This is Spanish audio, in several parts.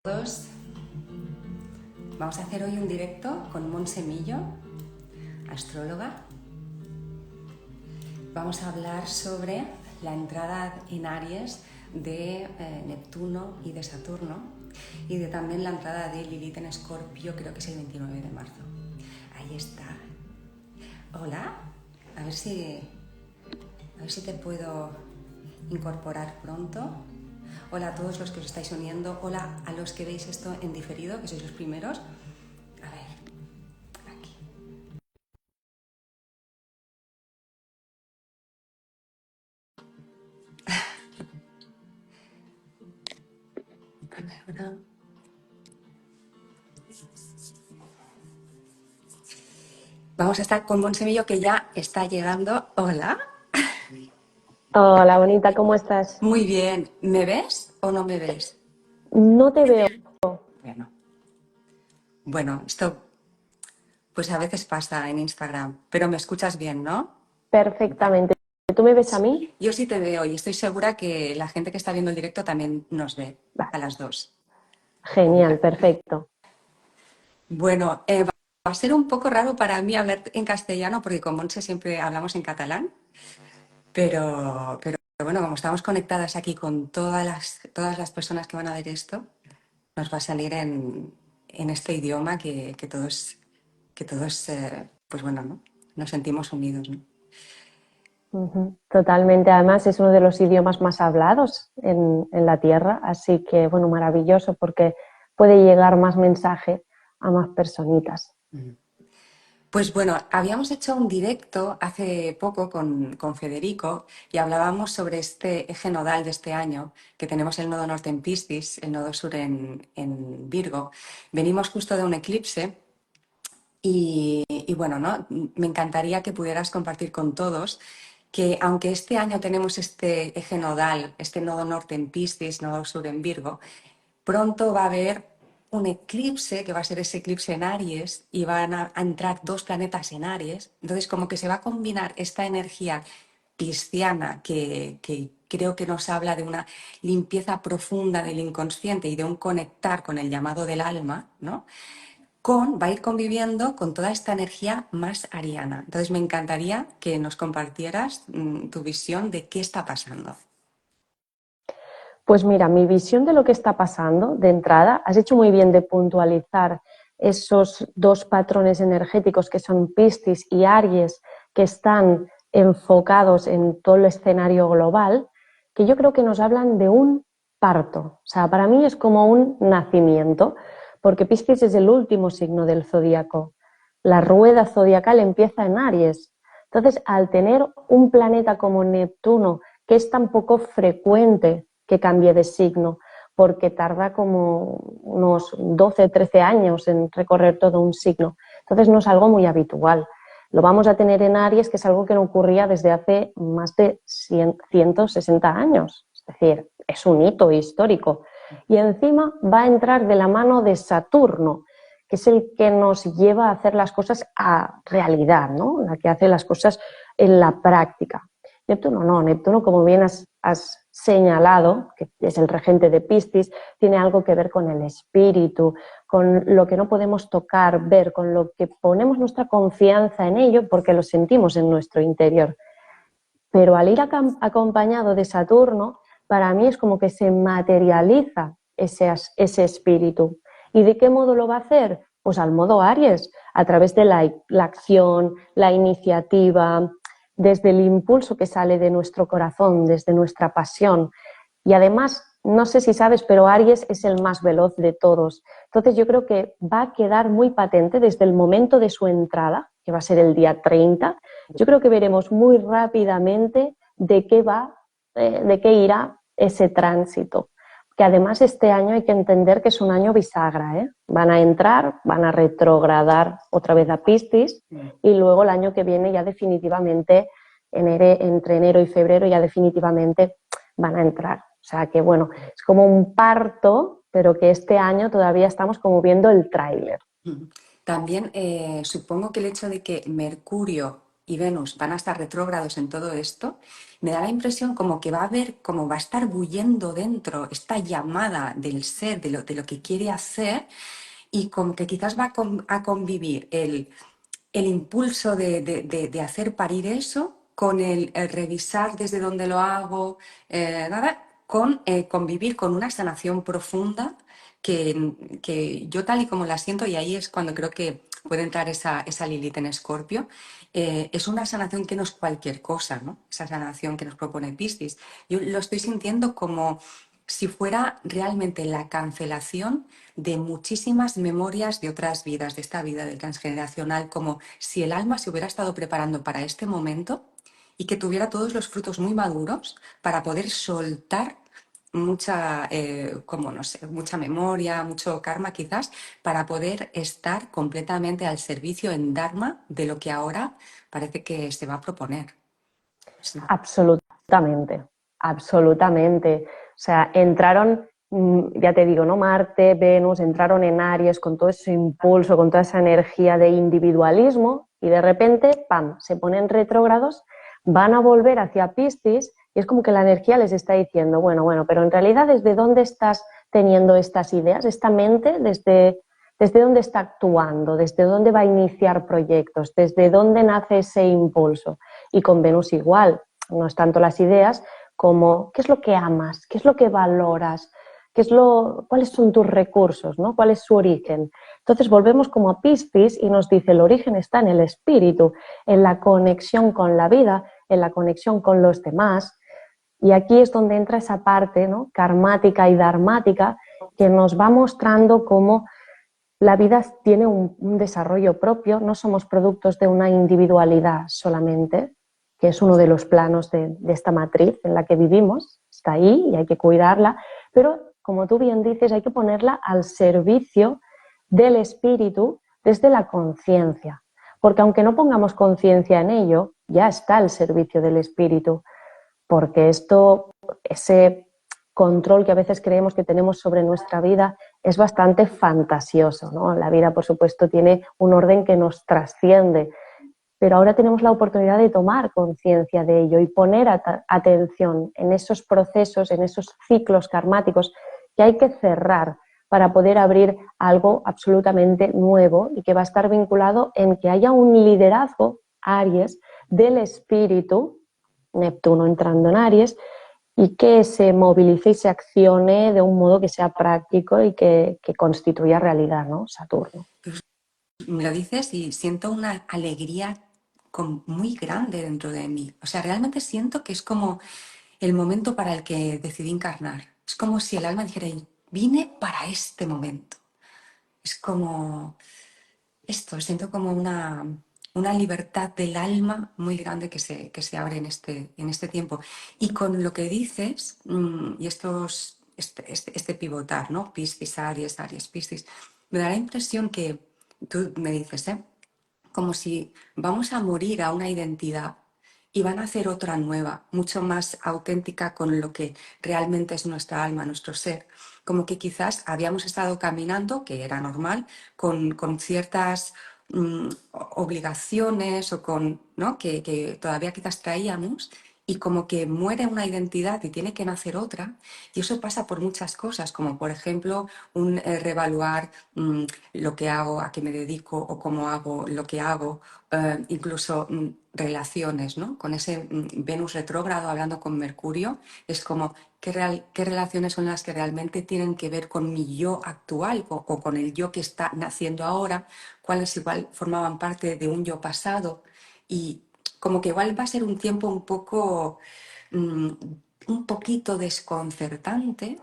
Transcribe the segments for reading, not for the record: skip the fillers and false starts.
Todos. Vamos a hacer hoy un directo con Montse Millo, astróloga. Vamos a hablar sobre la entrada en Aries de Neptuno y de Saturno y de también la entrada de Lilith en Escorpio, creo que es el 29 de marzo. Ahí está. Hola, a ver si te puedo incorporar pronto. Hola a todos los que os estáis uniendo, hola a los que veis esto en diferido, que sois los primeros. A ver, aquí. Vamos a estar con Montse Millo, que ya está llegando. Hola. Hola, bonita, ¿cómo estás? Muy bien. ¿Me ves o no me ves? No te veo Bueno, esto pues a veces pasa en Instagram, pero me escuchas bien, ¿no? Vale. perfectamente. ¿Tú me ves a mí? Yo sí te veo y estoy segura que la gente que está viendo el directo también nos ve, a Vale, las dos. genial, perfecto. Bueno, va a ser un poco raro para mí hablar en castellano porque con Montse siempre hablamos en catalán, pero bueno, como estamos conectadas aquí con todas las personas que van a ver esto, nos va a salir en este idioma que todos pues bueno, ¿no? Nos sentimos unidos, ¿no? Totalmente, además es uno de los idiomas más hablados en la Tierra, así que bueno, maravilloso porque puede llegar más mensaje a más personitas. Pues bueno, habíamos hecho un directo hace poco con Federico y hablábamos sobre este eje nodal de este año, que tenemos el nodo norte en Piscis, el nodo sur en Virgo. Venimos justo de un eclipse y bueno, ¿no? Me encantaría que pudieras compartir con todos que aunque este año tenemos este eje nodal, este nodo norte en Piscis, nodo sur en Virgo, pronto va a haber un eclipse, que va a ser ese eclipse en Aries, y van a entrar dos planetas en Aries. Entonces, como que se va a combinar esta energía pisciana que creo que nos habla de una limpieza profunda del inconsciente y de un conectar con el llamado del alma, ¿no? Va a ir conviviendo con toda esta energía más ariana. Entonces, me encantaría que nos compartieras tu visión de qué está pasando. Pues mira, mi visión de lo que está pasando de entrada, has hecho muy bien de puntualizar esos dos patrones energéticos que son Piscis y Aries, que están enfocados en todo el escenario global, que yo creo que nos hablan de un parto. O sea, para mí es como un nacimiento, porque Piscis es el último signo del zodíaco. La rueda zodiacal empieza en Aries. Entonces, al tener un planeta como Neptuno, que es tan poco frecuente que cambie de signo, porque tarda como unos 12, 13 años en recorrer todo un signo. Entonces no es algo muy habitual. Lo vamos a tener en Aries, que es algo que no ocurría desde hace más de 160 años. Es decir, es un hito histórico. Y encima va a entrar de la mano de Saturno, que es el que nos lleva a hacer las cosas a realidad, ¿no? La que hace las cosas en la práctica. Neptuno no, Neptuno, como bien has señalado, que es el regente de Piscis, tiene algo que ver con el espíritu, con lo que no podemos tocar, ver, con lo que ponemos nuestra confianza en ello porque lo sentimos en nuestro interior. Pero al ir acompañado de Saturno, para mí es como que se materializa ese espíritu. ¿Y de qué modo lo va a hacer? Pues al modo Aries, a través de la acción, la iniciativa, desde el impulso que sale de nuestro corazón, desde nuestra pasión. Y además, no sé si sabes, pero Aries es el más veloz de todos. Entonces yo creo que va a quedar muy patente desde el momento de su entrada, que va a ser el día 30. Yo creo que veremos muy rápidamente de qué irá ese tránsito. Que además este año hay que entender que es un año bisagra, ¿eh? Van a entrar, van a retrogradar otra vez a Piscis y luego el año que viene ya definitivamente, entre enero y febrero ya definitivamente van a entrar. O sea que bueno, es como un parto, pero que este año todavía estamos como viendo el tráiler. También supongo que el hecho de que Mercurio y Venus van a estar retrógrados en todo esto, me da la impresión como que va a haber, como va a estar bullendo dentro esta llamada del ser, de lo que quiere hacer, y como que quizás va a convivir el impulso de hacer parir eso con el revisar desde dónde lo hago, nada, con convivir con una sanación profunda que yo tal y como la siento, y ahí es cuando creo que puede entrar esa Lilith en Escorpio, es una sanación que no es cualquier cosa, ¿no? Esa sanación que nos propone Piscis. Yo lo estoy sintiendo como si fuera realmente la cancelación de muchísimas memorias de otras vidas, de esta vida del transgeneracional, como si el alma se hubiera estado preparando para este momento y que tuviera todos los frutos muy maduros para poder soltar mucha, como no sé, mucha memoria, mucho karma quizás, para poder estar completamente al servicio en Dharma de lo que ahora parece que se va a proponer. Sí. Absolutamente, absolutamente. O sea, entraron, ya te digo, ¿no? Marte, Venus, entraron en Aries con todo ese impulso, con toda esa energía de individualismo y de repente, ¡pam!, se ponen retrógrados, van a volver hacia Piscis y es como que la energía les está diciendo, bueno, pero en realidad ¿desde dónde estás teniendo estas ideas? Esta mente, ¿desde dónde está actuando? ¿Desde dónde va a iniciar proyectos? ¿Desde dónde nace ese impulso? Y con Venus igual, no es tanto las ideas como qué es lo que amas, qué es lo que valoras, cuáles son tus recursos, ¿no? ¿Cuál es su origen? Entonces volvemos como a Piscis y nos dice el origen está en el espíritu, en la conexión con la vida, en la conexión con los demás. Y aquí es donde entra esa parte, ¿no?, karmática y dharmática que nos va mostrando cómo la vida tiene un desarrollo propio, no somos productos de una individualidad solamente, que es uno de los planos de esta matriz en la que vivimos, está ahí y hay que cuidarla, pero como tú bien dices, hay que ponerla al servicio del espíritu desde la conciencia, porque aunque no pongamos conciencia en ello, ya está al servicio del espíritu, porque ese control que a veces creemos que tenemos sobre nuestra vida es bastante fantasioso, ¿no? La vida, por supuesto, tiene un orden que nos trasciende, pero ahora tenemos la oportunidad de tomar conciencia de ello y poner atención en esos procesos, en esos ciclos karmáticos que hay que cerrar para poder abrir algo absolutamente nuevo y que va a estar vinculado en que haya un liderazgo, Aries, del espíritu, Neptuno entrando en Aries, y que se movilice y se accione de un modo que sea práctico y que constituya realidad, ¿no? Saturno. Me lo dices y siento una alegría muy grande dentro de mí. O sea, realmente siento que es como el momento para el que decidí encarnar. Es como si el alma dijera, vine para este momento. Es como esto, siento como una libertad del alma muy grande que se abre en este tiempo. Y con lo que dices, y este pivotar, ¿no? Piscis, Aries, Aries, Piscis, me da la impresión que tú me dices, como si vamos a morir a una identidad y van a hacer otra nueva, mucho más auténtica con lo que realmente es nuestra alma, nuestro ser. Como que quizás habíamos estado caminando, que era normal, con ciertas obligaciones o con, ¿no?, que todavía quizás traíamos, y como que muere una identidad y tiene que nacer otra. Y eso pasa por muchas cosas, como por ejemplo un reevaluar lo que hago, a qué me dedico o cómo hago lo que hago, incluso relaciones, ¿no? Con ese Venus retrógrado hablando con Mercurio, es como qué relaciones son las que realmente tienen que ver con mi yo actual o con el yo que está naciendo ahora, cuáles igual formaban parte de un yo pasado, y como que igual va a ser un tiempo un poco, mm, un poquito desconcertante,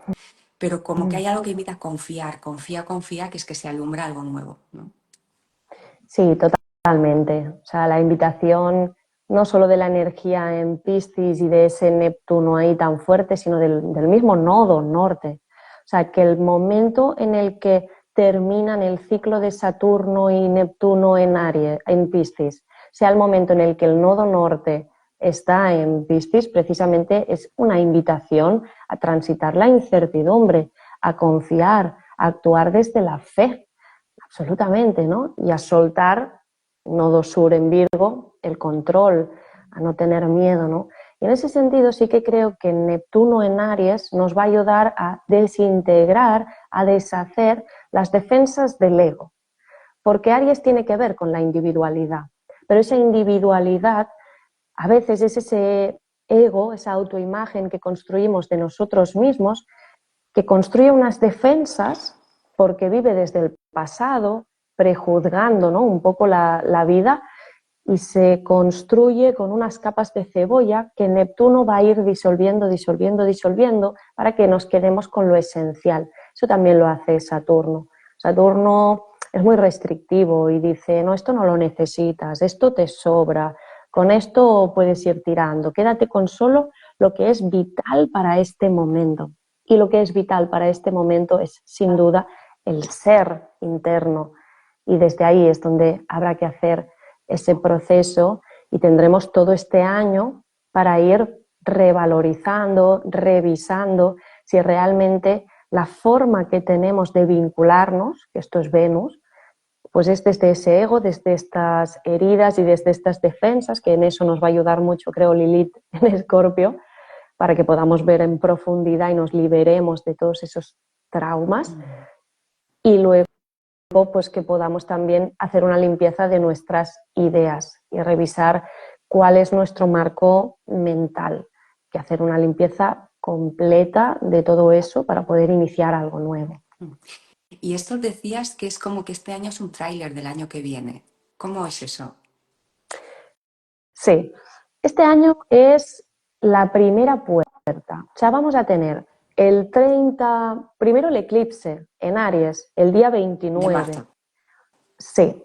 pero como que hay algo que invita a confiar, confía, que es que se alumbra algo nuevo, ¿no? Sí, totalmente. O sea, la invitación no solo de la energía en Piscis y de ese Neptuno ahí tan fuerte, sino del mismo nodo norte. O sea, que el momento en el que terminan el ciclo de Saturno y Neptuno en Aries, en Piscis, sea el momento en el que el nodo norte está en Piscis, precisamente es una invitación a transitar la incertidumbre, a confiar, a actuar desde la fe. Absolutamente, ¿no? Y a soltar nodo sur en Virgo, el control, a no tener miedo, ¿no? Y en ese sentido sí que creo que Neptuno en Aries nos va a ayudar a desintegrar, a deshacer las defensas del ego, porque Aries tiene que ver con la individualidad, pero esa individualidad a veces es ese ego, esa autoimagen que construimos de nosotros mismos, que construye unas defensas porque vive desde el pasado, prejuzgando, ¿no?, un poco la vida, y se construye con unas capas de cebolla que Neptuno va a ir disolviendo, disolviendo, disolviendo para que nos quedemos con lo esencial. Eso también lo hace Saturno. Saturno es muy restrictivo y dice, no, esto no lo necesitas, esto te sobra, con esto puedes ir tirando, quédate con solo lo que es vital para este momento. Y lo que es vital para este momento es, sin duda, el ser interno. Y desde ahí es donde habrá que hacer ese proceso y tendremos todo este año para ir revalorizando, revisando si realmente la forma que tenemos de vincularnos, que esto es Venus, pues es desde ese ego, desde estas heridas y desde estas defensas, que en eso nos va a ayudar mucho, creo, Lilith en Escorpio, para que podamos ver en profundidad y nos liberemos de todos esos traumas. Y luego pues que podamos también hacer una limpieza de nuestras ideas y revisar cuál es nuestro marco mental, que hacer una limpieza completa de todo eso para poder iniciar algo nuevo. Y esto decías que es como que este año es un tráiler del año que viene. ¿Cómo es eso? Sí, este año es la primera puerta. O sea, vamos a tener el 30, primero el eclipse en Aries, el día De 29. marzo. Sí,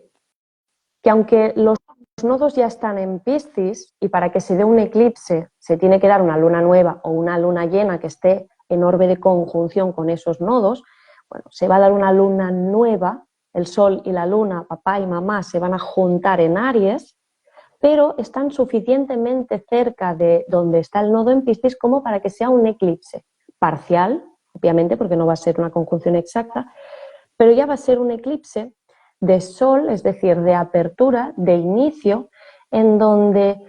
que aunque los nodos ya están en Piscis y para que se dé un eclipse se tiene que dar una luna nueva o una luna llena que esté en orbe de conjunción con esos nodos, bueno, se va a dar una luna nueva, el Sol y la Luna, papá y mamá, se van a juntar en Aries, pero están suficientemente cerca de donde está el nodo en Piscis como para que sea un eclipse parcial, obviamente, porque no va a ser una conjunción exacta, pero ya va a ser un eclipse de sol, es decir, de apertura, de inicio, en donde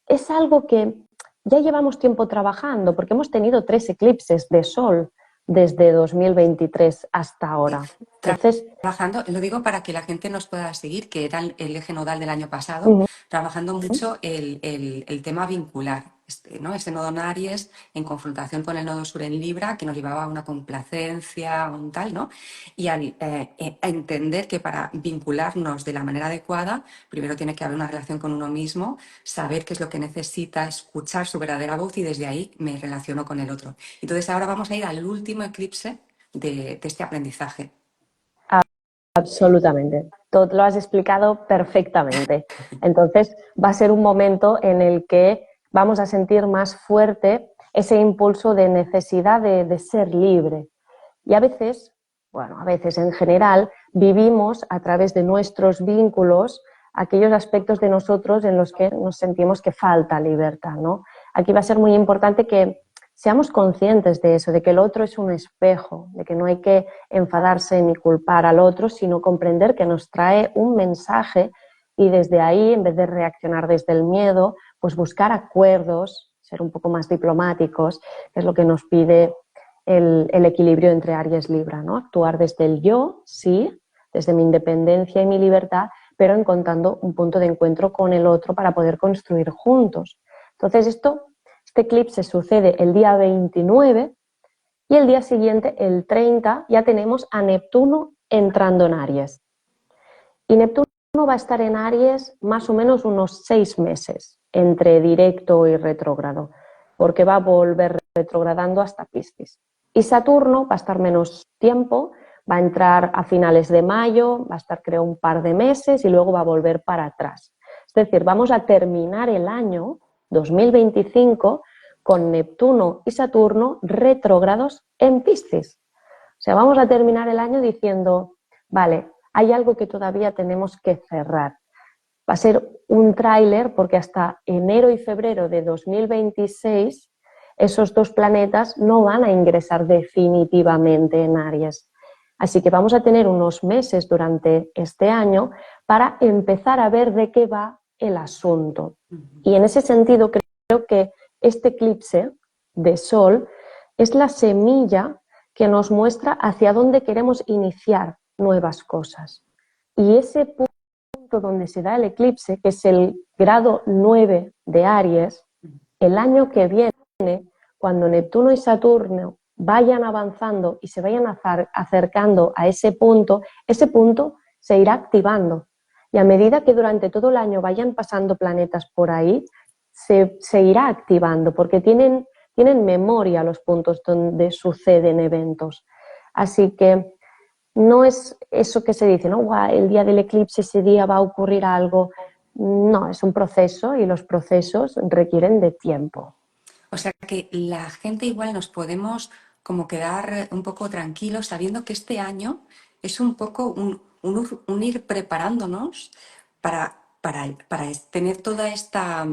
es algo que ya llevamos tiempo trabajando, porque hemos tenido 3 eclipses de sol desde 2023 hasta ahora. Entonces, Trabajando, lo digo para que la gente nos pueda seguir, que era el eje nodal del año pasado, trabajando mucho el tema vincular, ¿no? Ese nodo en Aries en confrontación con el nodo sur en Libra, que nos llevaba a una complacencia, a un tal, ¿no? Y a entender que para vincularnos de la manera adecuada, primero tiene que haber una relación con uno mismo, saber qué es lo que necesita, escuchar su verdadera voz y desde ahí me relaciono con el otro. Entonces ahora vamos a ir al último eclipse de este aprendizaje. absolutamente. Tú lo has explicado perfectamente. Entonces, va a ser un momento en el que vamos a sentir más fuerte ese impulso de necesidad de ser libre. Y a veces, bueno, a veces en general, vivimos a través de nuestros vínculos aquellos aspectos de nosotros en los que nos sentimos que falta libertad, ¿no? Aquí va a ser muy importante que seamos conscientes de eso, de que el otro es un espejo, de que no hay que enfadarse ni culpar al otro, sino comprender que nos trae un mensaje y desde ahí, en vez de reaccionar desde el miedo, pues buscar acuerdos, ser un poco más diplomáticos, que es lo que nos pide el equilibrio entre Aries y Libra, ¿no? Actuar desde el yo, sí, desde mi independencia y mi libertad, pero encontrando un punto de encuentro con el otro para poder construir juntos. Entonces, este eclipse sucede el día 29 y el día siguiente, el 30, ya tenemos a Neptuno entrando en Aries. Y Neptuno va a estar en Aries más o menos unos 6 meses, entre directo y retrógrado, porque va a volver retrogradando hasta Piscis. Y Saturno va a estar menos tiempo, va a entrar a finales de mayo, va a estar creo un par de meses y luego va a volver para atrás. Es decir, vamos a terminar el año 2025 con Neptuno y Saturno retrógrados en Piscis. O sea, vamos a terminar el año diciendo, vale, hay algo que todavía tenemos que cerrar. Va a ser un tráiler porque hasta enero y febrero de 2026 esos 2 planetas no van a ingresar definitivamente en Aries. Así que vamos a tener unos meses durante este año para empezar a ver de qué va el asunto. Y en ese sentido creo que este eclipse de Sol es la semilla que nos muestra hacia dónde queremos iniciar nuevas cosas. Y ese punto donde se da el eclipse, que es el grado 9 de Aries, el año que viene, cuando Neptuno y Saturno vayan avanzando y se vayan acercando a ese punto se irá activando. Y a medida que durante todo el año vayan pasando planetas por ahí, se irá activando, porque tienen memoria los puntos donde suceden eventos. Así que no es eso que se dice, ¿no? Guau, el día del eclipse, ese día va a ocurrir algo. No, es un proceso y los procesos requieren de tiempo. O sea que la gente igual nos podemos como quedar un poco tranquilos sabiendo que este año es un poco un ir preparándonos para tener toda esta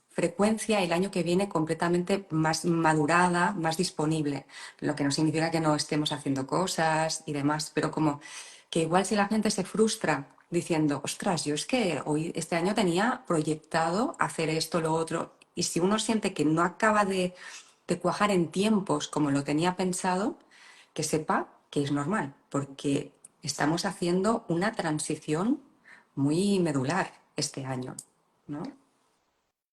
frecuencia el año que viene completamente más madurada, más disponible, lo que no significa que no estemos haciendo cosas y demás, pero como que igual si la gente se frustra diciendo, ostras, yo es que hoy este año tenía proyectado hacer esto, lo otro, y si uno siente que no acaba de cuajar en tiempos como lo tenía pensado, que sepa que es normal, porque estamos haciendo una transición muy medular este año, ¿no?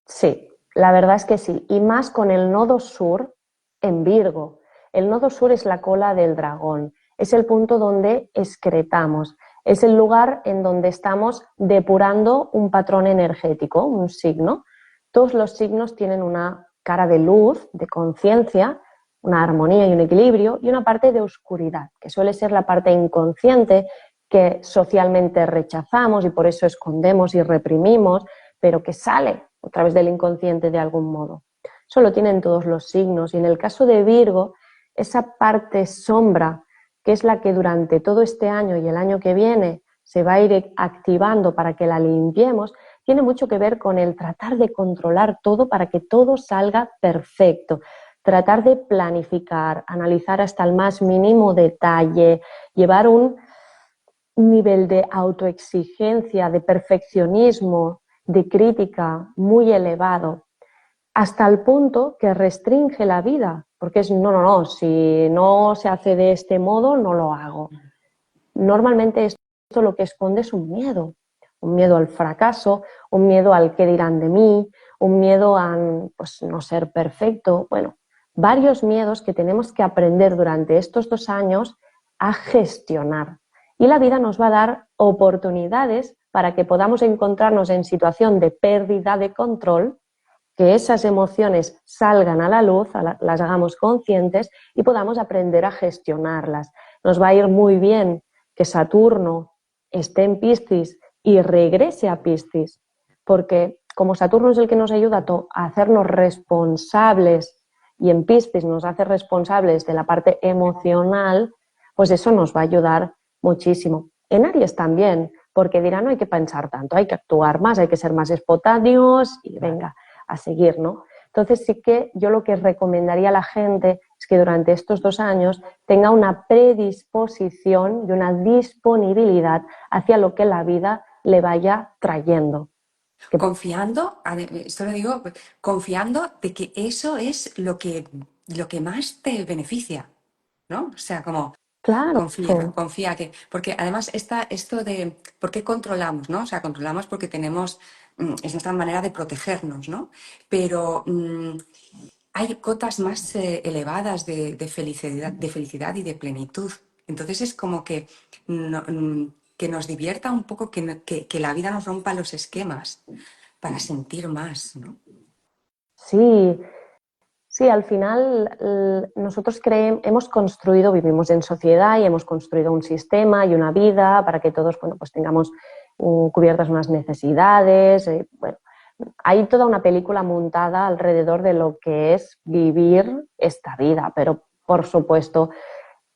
Sí, la verdad es que sí, y más con el nodo sur en Virgo. El nodo sur es la cola del dragón, es el punto donde excretamos, es el lugar en donde estamos depurando un patrón energético, un signo. Todos los signos tienen una cara de luz, de conciencia, una armonía y un equilibrio, y una parte de oscuridad, que suele ser la parte inconsciente que socialmente rechazamos y por eso escondemos y reprimimos, pero que sale a través del inconsciente de algún modo. Eso lo tienen todos los signos y en el caso de Virgo, esa parte sombra, que es la que durante todo este año y el año que viene se va a ir activando para que la limpiemos, tiene mucho que ver con el tratar de controlar todo para que todo salga perfecto, tratar de planificar, analizar hasta el más mínimo detalle, llevar un nivel de autoexigencia, de perfeccionismo, de crítica muy elevado, hasta el punto que restringe la vida, porque es no, si no se hace de este modo, no lo hago. Normalmente esto lo que esconde es un miedo al fracaso, un miedo al qué dirán de mí, un miedo a pues, no ser perfecto, bueno, varios miedos que tenemos que aprender durante estos 2 años a gestionar. Y la vida nos va a dar oportunidades para que podamos encontrarnos en situación de pérdida de control, que esas emociones salgan a la luz, las hagamos conscientes y podamos aprender a gestionarlas. Nos va a ir muy bien que Saturno esté en Piscis y regrese a Piscis, porque como Saturno es el que nos ayuda a hacernos responsables y en Piscis nos hace responsables de la parte emocional, pues eso nos va a ayudar muchísimo. En Aries también, porque dirán no hay que pensar tanto, hay que actuar más, hay que ser más espontáneos y venga a seguir, ¿no? Entonces sí que yo lo que recomendaría a la gente es que durante estos 2 años tenga una predisposición y una disponibilidad hacia lo que la vida le vaya trayendo. Confiando, esto lo digo, confiando de que eso es lo que más te beneficia, ¿no? O sea, como Claro, confía que, porque además esto de por qué controlamos, ¿no? O sea, controlamos porque tenemos, es nuestra manera de protegernos, ¿no? Pero hay cotas más elevadas de felicidad y de plenitud. Entonces es como que, que nos divierta un poco, que la vida nos rompa los esquemas para sentir más, ¿no? sí, sí, al final nosotros hemos construido, vivimos en sociedad y hemos construido un sistema y una vida para que todos, bueno, pues tengamos cubiertas unas necesidades. Bueno, hay toda una película montada alrededor de lo que es vivir esta vida, pero por supuesto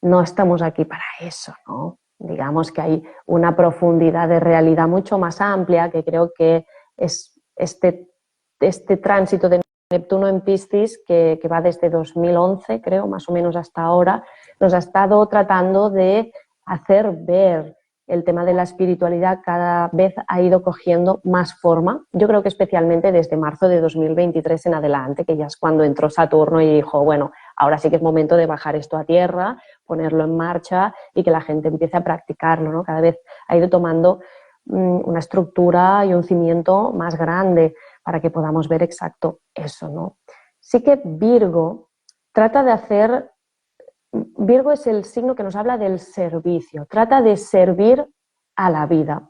no estamos aquí para eso, ¿no? Digamos que hay una profundidad de realidad mucho más amplia que creo que es este tránsito de Neptuno en Piscis, que va desde 2011, creo, más o menos hasta ahora, nos ha estado tratando de hacer ver. El tema de la espiritualidad cada vez ha ido cogiendo más forma. Yo creo que especialmente desde marzo de 2023 en adelante, que ya es cuando entró Saturno y dijo, bueno, ahora sí que es momento de bajar esto a tierra, ponerlo en marcha y que la gente empiece a practicarlo, ¿no? Cada vez ha ido tomando una estructura y un cimiento más grande para que podamos ver exacto eso, ¿no? Sí que Virgo trata de hacer... Virgo es el signo que nos habla del servicio, trata de servir a la vida.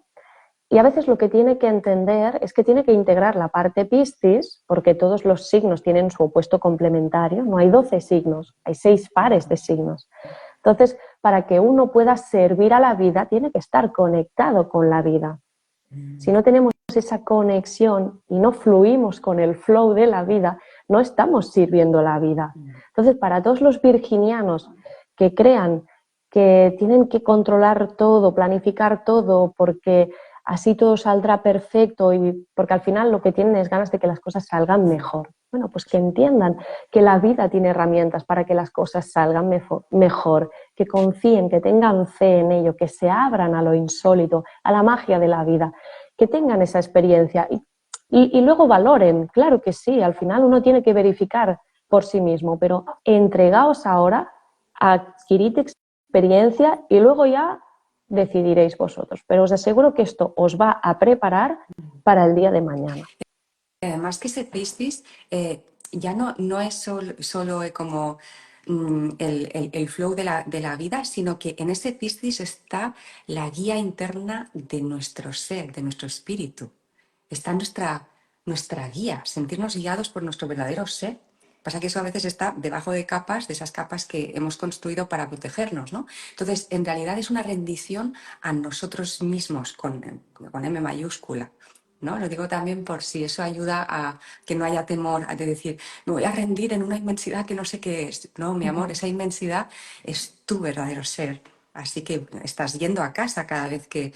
Y a veces lo que tiene que entender es que tiene que integrar la parte Piscis, porque todos los signos tienen su opuesto complementario, no hay 12 signos, hay 6 pares de signos. Entonces, para que uno pueda servir a la vida, tiene que estar conectado con la vida. Si no tenemos esa conexión y no fluimos con el flow de la vida, no estamos sirviendo la vida. Entonces, para todos los virginianos que crean que tienen que controlar todo, planificar todo, porque así todo saldrá perfecto y porque al final lo que tienen es ganas de que las cosas salgan mejor. Bueno, pues que entiendan que la vida tiene herramientas para que las cosas salgan mejor, que confíen, que tengan fe en ello, que se abran a lo insólito, a la magia de la vida, que tengan esa experiencia y luego valoren. Claro que sí, al final uno tiene que verificar por sí mismo, pero entregaos ahora, adquirid experiencia y luego ya decidiréis vosotros. Pero os aseguro que esto os va a preparar para el día de mañana. Además que ese Piscis ya no es solo como el flow de la vida, sino que en ese Piscis está la guía interna de nuestro ser, de nuestro espíritu. Está nuestra guía, sentirnos guiados por nuestro verdadero ser. Pasa que eso a veces está debajo de capas, de esas capas que hemos construido para protegernos, ¿no? Entonces, en realidad es una rendición a nosotros mismos, con M mayúscula, ¿no? Lo digo también por si eso ayuda a que no haya temor de decir, me voy a rendir en una inmensidad que no sé qué es. No, mi amor, esa inmensidad es tu verdadero ser. Así que estás yendo a casa cada vez que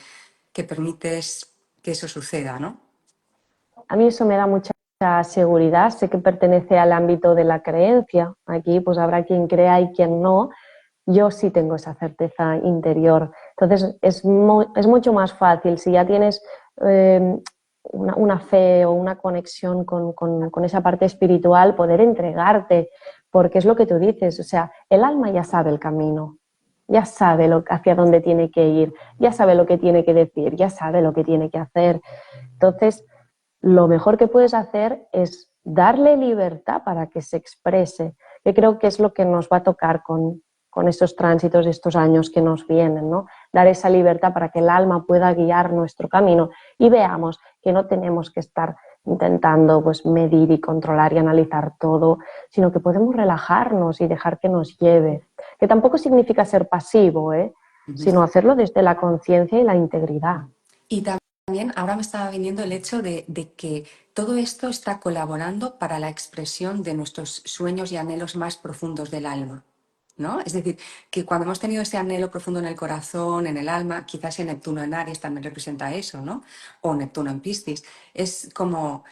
permites que eso suceda, ¿no? A mí eso me da mucha seguridad, sé que pertenece al ámbito de la creencia. Aquí pues habrá quien crea y quien no. Yo sí tengo esa certeza interior. Entonces es mucho más fácil si ya tienes una fe o una conexión con esa parte espiritual, poder entregarte, porque es lo que tú dices, o sea, el alma ya sabe el camino, ya sabe hacia dónde tiene que ir, ya sabe lo que tiene que decir, ya sabe lo que tiene que hacer. Entonces, lo mejor que puedes hacer es darle libertad para que se exprese, que creo que es lo que nos va a tocar con estos tránsitos de estos años que nos vienen, ¿no? Dar esa libertad para que el alma pueda guiar nuestro camino y veamos que no tenemos que estar intentando pues, medir y controlar y analizar todo, sino que podemos relajarnos y dejar que nos lleve. Que tampoco significa ser pasivo, sino hacerlo desde la conciencia y la integridad. Y también ahora me estaba viniendo el hecho de que todo esto está colaborando para la expresión de nuestros sueños y anhelos más profundos del alma, ¿no? Es decir, que cuando hemos tenido ese anhelo profundo en el corazón, en el alma, quizás el Neptuno en Aries también representa eso, ¿no? O Neptuno en Piscis, es como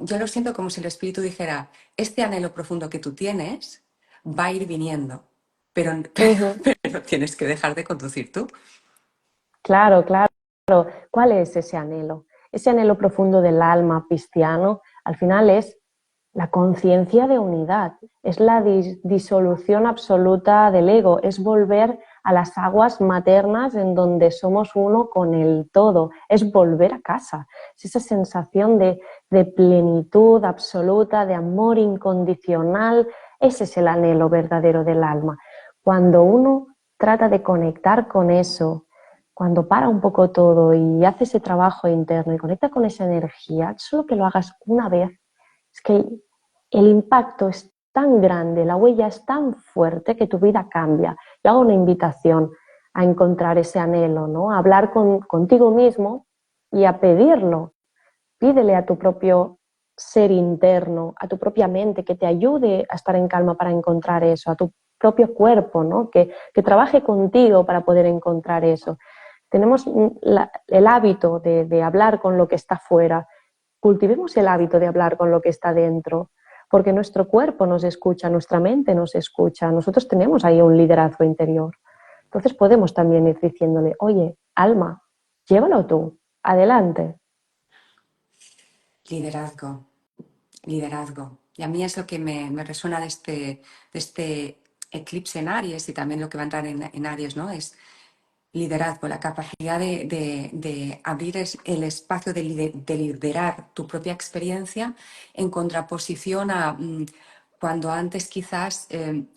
yo lo siento como si el espíritu dijera, este anhelo profundo que tú tienes va a ir viniendo, pero, pero tienes que dejar de conducir tú. Claro, claro. ¿Cuál es ese anhelo? Ese anhelo profundo del alma pisciano, al final es la conciencia de unidad, es la disolución absoluta del ego, es volver a las aguas maternas en donde somos uno con el todo, es volver a casa, es esa sensación de plenitud absoluta, de amor incondicional, ese es el anhelo verdadero del alma. Cuando uno trata de conectar con eso, cuando para un poco todo y hace ese trabajo interno y conecta con esa energía, solo que lo hagas una vez, es que el impacto es tan grande, la huella es tan fuerte que tu vida cambia. Yo hago una invitación a encontrar ese anhelo, ¿no? A hablar contigo mismo y a pedirlo. Pídele a tu propio ser interno, a tu propia mente, que te ayude a estar en calma para encontrar eso, a tu propio cuerpo, ¿no? Que trabaje contigo para poder encontrar eso. Tenemos el hábito de hablar con lo que está fuera. Cultivemos el hábito de hablar con lo que está dentro, porque nuestro cuerpo nos escucha, nuestra mente nos escucha. Nosotros tenemos ahí un liderazgo interior. Entonces podemos también ir diciéndole, oye, Alma, llévalo tú, adelante. Liderazgo, liderazgo. Y a mí es lo que me resuena de este eclipse en Aries y también lo que va a entrar en Aries, ¿no? Es liderazgo, la capacidad de abrir el espacio de liderar tu propia experiencia en contraposición a cuando antes quizás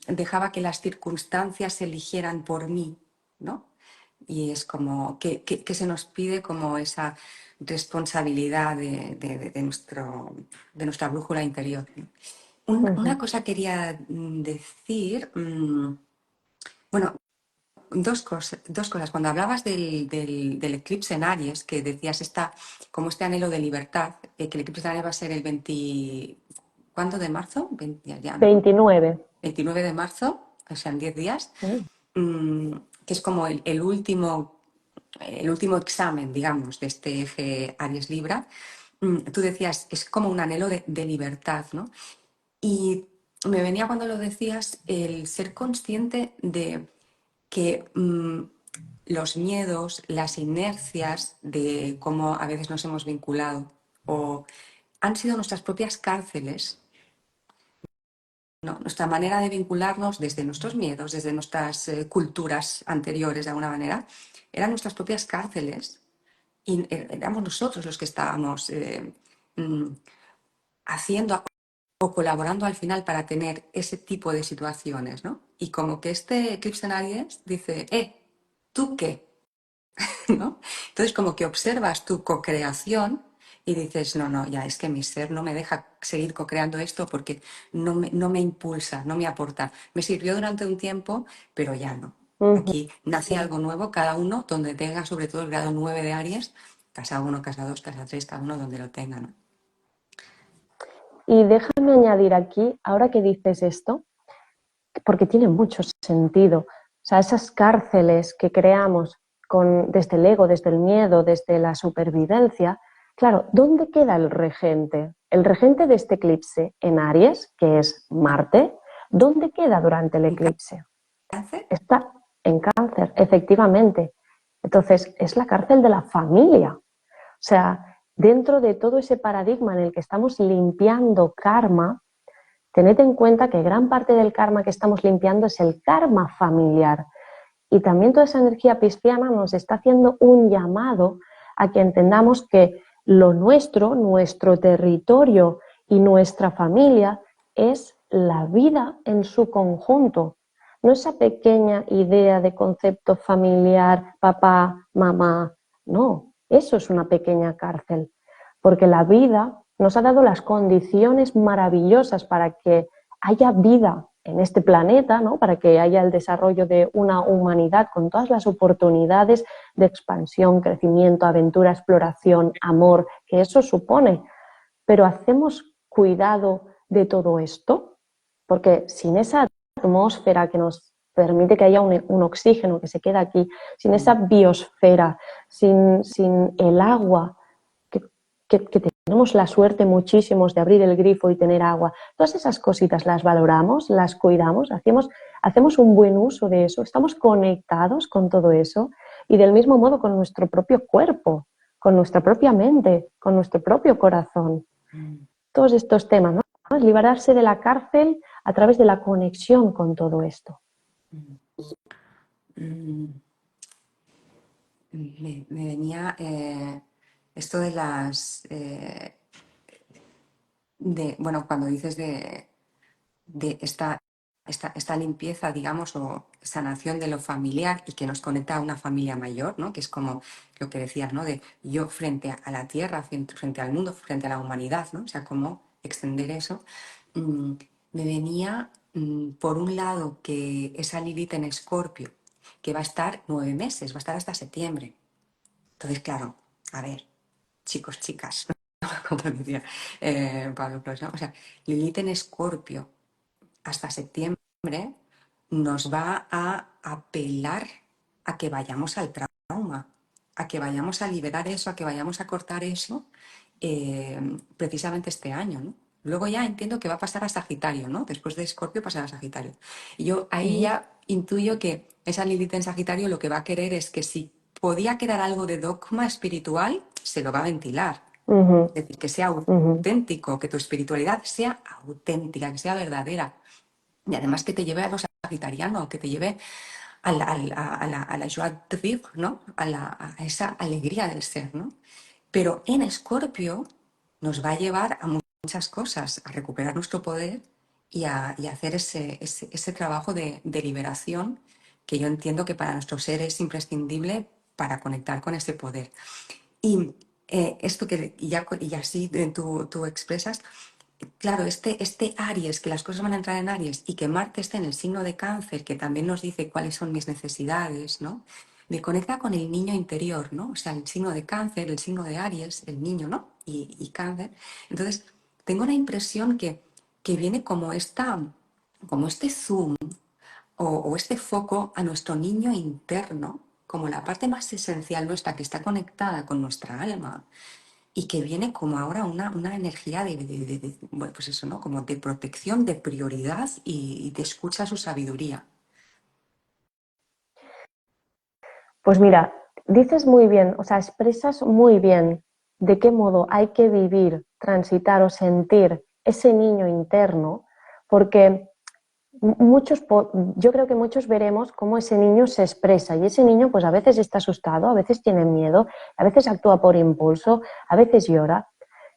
dejaba que las circunstancias se eligieran por mí, ¿no? Y es como que se nos pide como esa responsabilidad de nuestra brújula interior, ¿no? Una Ujú. cosa quería decir, bueno, dos cosas. Cuando hablabas del eclipse en Aries, que decías como este anhelo de libertad, que el eclipse en Aries va a ser el 20, ¿cuándo de marzo? Ya no, 29. 29 de marzo, o sea, en 10 días, Mm. mm, que es como el último examen, digamos, de este eje Aries-Libra. Tú decías, es como un anhelo de libertad, ¿no? Y me venía cuando lo decías el ser consciente de que los miedos, las inercias de cómo a veces nos hemos vinculado o han sido nuestras propias cárceles, ¿no? Nuestra manera de vincularnos desde nuestros miedos, desde nuestras culturas anteriores de alguna manera, eran nuestras propias cárceles y éramos nosotros los que estábamos mm, haciendo o colaborando al final para tener ese tipo de situaciones, ¿no? Y como que este eclipse en Aries dice, ¿tú qué? ¿No? Entonces como que observas tu co-creación y dices, no, no, ya es que mi ser no me deja seguir co-creando esto porque no me impulsa, no me aporta. Me sirvió durante un tiempo, pero ya no. Ujú. Aquí nace algo nuevo, cada uno donde tenga sobre todo el grado 9 de Aries, casa uno, casa 2, casa 3, cada uno donde lo tenga, ¿no? Y déjame añadir aquí, ahora que dices esto, porque tiene mucho sentido. O sea, esas cárceles que creamos desde el ego, desde el miedo, desde la supervivencia, claro, ¿dónde queda el regente? El regente de este eclipse en Aries, que es Marte, ¿dónde queda durante el ¿En eclipse? cáncer? Está en Cáncer, efectivamente. Entonces, es la cárcel de la familia. O sea, dentro de todo ese paradigma en el que estamos limpiando karma, tened en cuenta que gran parte del karma que estamos limpiando es el karma familiar. Y también toda esa energía pisciana nos está haciendo un llamado a que entendamos que lo nuestro, nuestro territorio y nuestra familia es la vida en su conjunto. No esa pequeña idea de concepto familiar, papá, mamá, no, eso es una pequeña cárcel, porque la vida nos ha dado las condiciones maravillosas para que haya vida en este planeta, ¿no? Para que haya el desarrollo de una humanidad con todas las oportunidades de expansión, crecimiento, aventura, exploración, amor, que eso supone. Pero ¿hacemos cuidado de todo esto? Porque sin esa atmósfera que nos permite que haya un oxígeno que se queda aquí, sin esa biosfera, sin el agua, que, que tenemos la suerte muchísimos de abrir el grifo y tener agua, todas esas cositas las valoramos, las cuidamos, hacemos un buen uso de eso, estamos conectados con todo eso y del mismo modo con nuestro propio cuerpo, con nuestra propia mente, con nuestro propio corazón. Todos estos temas, ¿no? Liberarse de la cárcel a través de la conexión con todo esto. Mm, me venía esto de bueno, cuando dices de esta limpieza, digamos, o sanación de lo familiar y que nos conecta a una familia mayor, ¿no? Que es como lo que decías, ¿no? De yo frente a la tierra, frente al mundo, frente a la humanidad, ¿no? O sea, cómo extender eso. Mm, Me venía, por un lado, que esa Lilith en Escorpio, que va a estar 9 meses, va a estar hasta septiembre. Entonces, claro, a ver, chicos, chicas, como decía Pablo Clos, ¿no? O sea, Lilith en Escorpio hasta septiembre nos va a apelar a que vayamos al trauma, a que vayamos a liberar eso, a que vayamos a cortar eso, precisamente este año, ¿no? Luego ya entiendo que va a pasar a Sagitario, ¿no? Después de Escorpio pasará a Sagitario. Y yo ahí Uh -huh. ya intuyo que esa Lilith en Sagitario lo que va a querer es que si podía quedar algo de dogma espiritual, se lo va a ventilar. Ujú, Es decir, que sea ujú. auténtico, que tu espiritualidad sea auténtica, que sea verdadera. Y además que te lleve a lo sagitariano, que te lleve a la joie de vivre, ¿no? A esa alegría del ser, ¿no? Pero en Escorpio nos va a llevar a muchas cosas, a recuperar nuestro poder y a hacer ese trabajo de liberación que yo entiendo que para nuestro ser es imprescindible para conectar con ese poder. Y esto que y así tú expresas, claro, este Aries, que las cosas van a entrar en Aries y que Marte esté en el signo de Cáncer, que también nos dice cuáles son mis necesidades, ¿no? Me conecta con el niño interior, ¿no? O sea, el signo de Cáncer, el signo de Aries, el niño, ¿no? Y Cáncer. Entonces, tengo la impresión que viene como este zoom o este foco a nuestro niño interno, como la parte más esencial nuestra que está conectada con nuestra alma y que viene como ahora una energía bueno, pues eso, ¿no? Como de protección, de prioridad y de escucha a su sabiduría. Pues mira, dices muy bien, o sea, expresas muy bien de qué modo hay que vivir, transitar o sentir ese niño interno, porque muchos, yo creo que muchos veremos cómo ese niño se expresa y ese niño pues a veces está asustado, a veces tiene miedo, a veces actúa por impulso, a veces llora,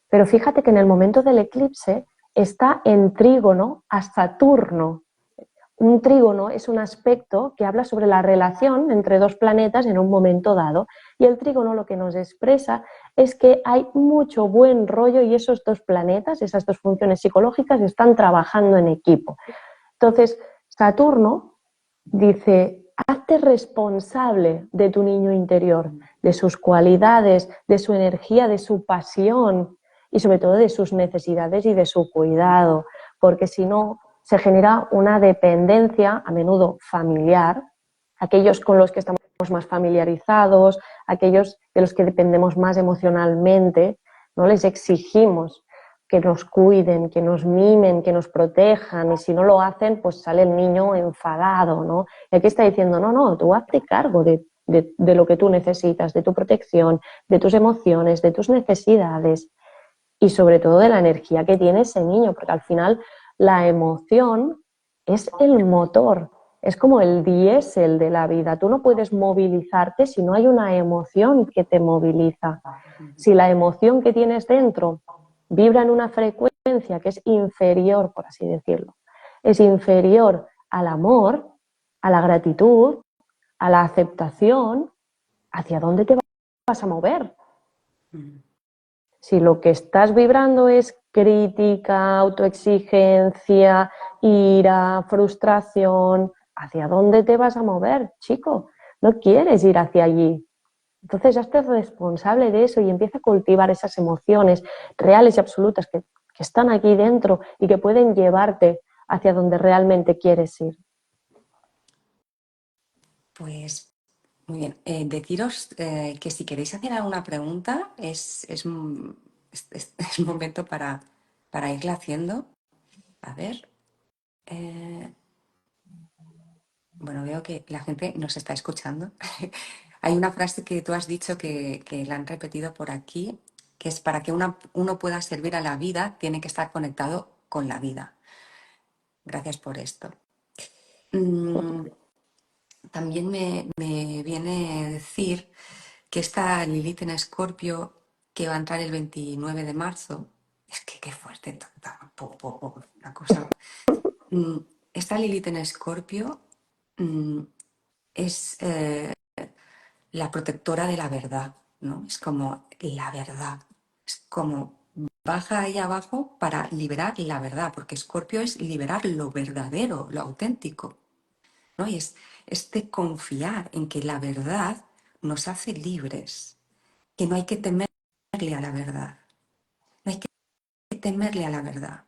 pero fíjate que en el momento del eclipse está en trígono a Saturno. Un trígono es un aspecto que habla sobre la relación entre dos planetas en un momento dado y el trígono lo que nos expresa es que hay mucho buen rollo y esos dos planetas, esas dos funciones psicológicas están trabajando en equipo. Entonces, Saturno dice, hazte responsable de tu niño interior, de sus cualidades, de su energía, de su pasión y sobre todo de sus necesidades y de su cuidado, porque si no se genera una dependencia a menudo familiar, aquellos con los que estamos más familiarizados, aquellos de los que dependemos más emocionalmente, no les exigimos que nos cuiden, que nos mimen, que nos protejan, y si no lo hacen, pues sale el niño enfadado, ¿no? Y aquí está diciendo, no, no, tú hazte cargo de lo que tú necesitas, de tu protección, de tus emociones, de tus necesidades y sobre todo de la energía que tiene ese niño, porque al final la emoción es el motor, es como el diésel de la vida. Tú no puedes movilizarte si no hay una emoción que te moviliza. Si la emoción que tienes dentro vibra en una frecuencia que es inferior, por así decirlo, es inferior al amor, a la gratitud, a la aceptación, ¿hacia dónde te vas a mover? Si lo que estás vibrando es crítica, autoexigencia, ira, frustración, ¿hacia dónde te vas a mover, chico? No quieres ir hacia allí. Entonces, hazte responsable de eso y empieza a cultivar esas emociones reales y absolutas que están aquí dentro y que pueden llevarte hacia donde realmente quieres ir. Pues muy bien. Deciros que si queréis hacer alguna pregunta, es momento para irla haciendo. A ver. eh, bueno, veo que la gente nos está escuchando. Hay una frase que tú has dicho que la han repetido por aquí, que es para que uno pueda servir a la vida, tiene que estar conectado con la vida. Gracias por esto. Mm, También me viene a decir que esta Lilith en Escorpio, que va a entrar el 29 de marzo, es que qué fuerte, una cosa. Mm, Esta Lilith en Escorpio es la protectora de la verdad, ¿no? Es como la verdad, es como baja ahí abajo para liberar la verdad, porque Escorpio es liberar lo verdadero, lo auténtico, ¿no? Y es este confiar en que la verdad nos hace libres, que no hay que temerle a la verdad, no hay que temerle a la verdad,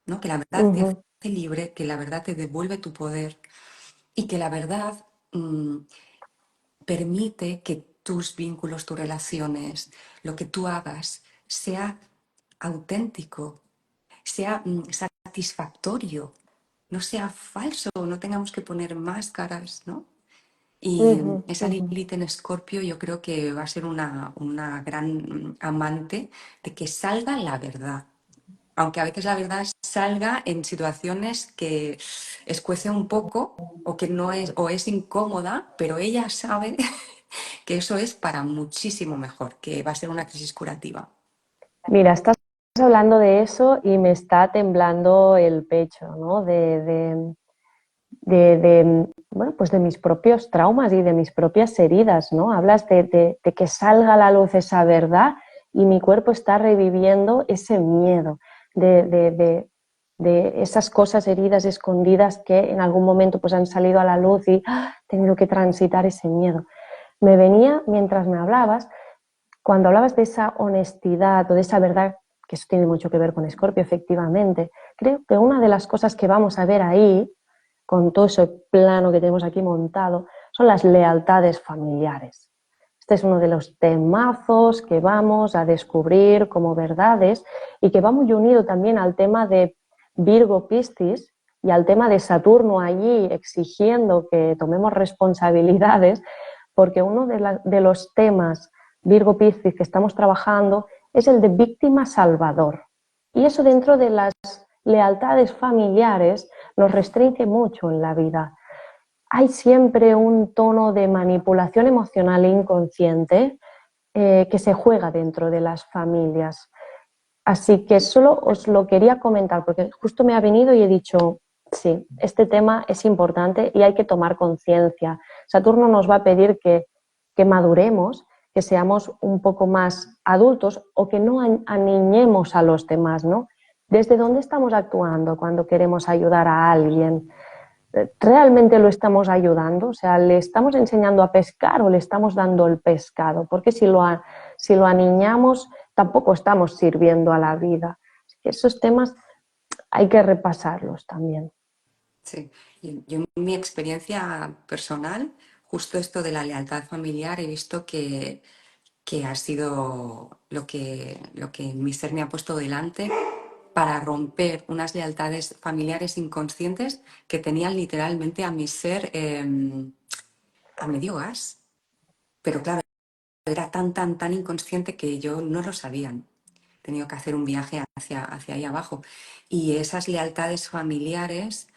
¿no? Que la verdad te hace Ujú, libre, que la verdad te devuelve tu poder y que la verdad permite que tus vínculos, tus relaciones, lo que tú hagas, sea auténtico, sea satisfactorio, no sea falso, no tengamos que poner máscaras, ¿no? Y Ujú, esa ujú. Lilith en Escorpio yo creo que va a ser una gran amante de que salga la verdad. Aunque a veces la verdad salga en situaciones que escuece un poco o que no es, o es incómoda, pero ella sabe que eso es para muchísimo mejor, que va a ser una crisis curativa. Mira, estás hablando de eso y me está temblando el pecho, ¿no? Bueno, pues de mis propios traumas y de mis propias heridas, ¿no? Hablas de que salga a la luz esa verdad y mi cuerpo está reviviendo ese miedo de, de, de, de esas cosas heridas escondidas que en algún momento pues han salido a la luz y he tenido que transitar ese miedo. Me venía, mientras me hablabas, cuando hablabas de esa honestidad o de esa verdad, que eso tiene mucho que ver con Escorpio, efectivamente, creo que una de las cosas que vamos a ver ahí, con todo ese plano que tenemos aquí montado, son las lealtades familiares. Este es uno de los temazos que vamos a descubrir como verdades y que va muy unido también al tema de Virgo Piscis y al tema de Saturno allí exigiendo que tomemos responsabilidades, porque uno de los temas Virgo Piscis que estamos trabajando es el de víctima salvador. Y eso dentro de las lealtades familiares nos restringe mucho en la vida. Hay siempre un tono de manipulación emocional e inconsciente que se juega dentro de las familias. Así que solo os lo quería comentar porque justo me ha venido y he dicho, sí, este tema es importante y hay que tomar conciencia. Saturno nos va a pedir que maduremos, que seamos un poco más adultos o que no aniñemos a los demás, ¿no? ¿Desde dónde estamos actuando cuando queremos ayudar a alguien? ¿Realmente lo estamos ayudando? O sea, ¿le estamos enseñando a pescar o le estamos dando el pescado? Porque si lo aniñamos, tampoco estamos sirviendo a la vida. Así que esos temas hay que repasarlos también. Sí, yo en mi experiencia personal, justo esto de la lealtad familiar, he visto que ha sido lo que mi ser me ha puesto delante para romper unas lealtades familiares inconscientes que tenían literalmente a mi ser a medio gas. Pero claro, era tan inconsciente que yo no lo sabía. He tenido que hacer un viaje hacia ahí abajo. Y esas lealtades familiares,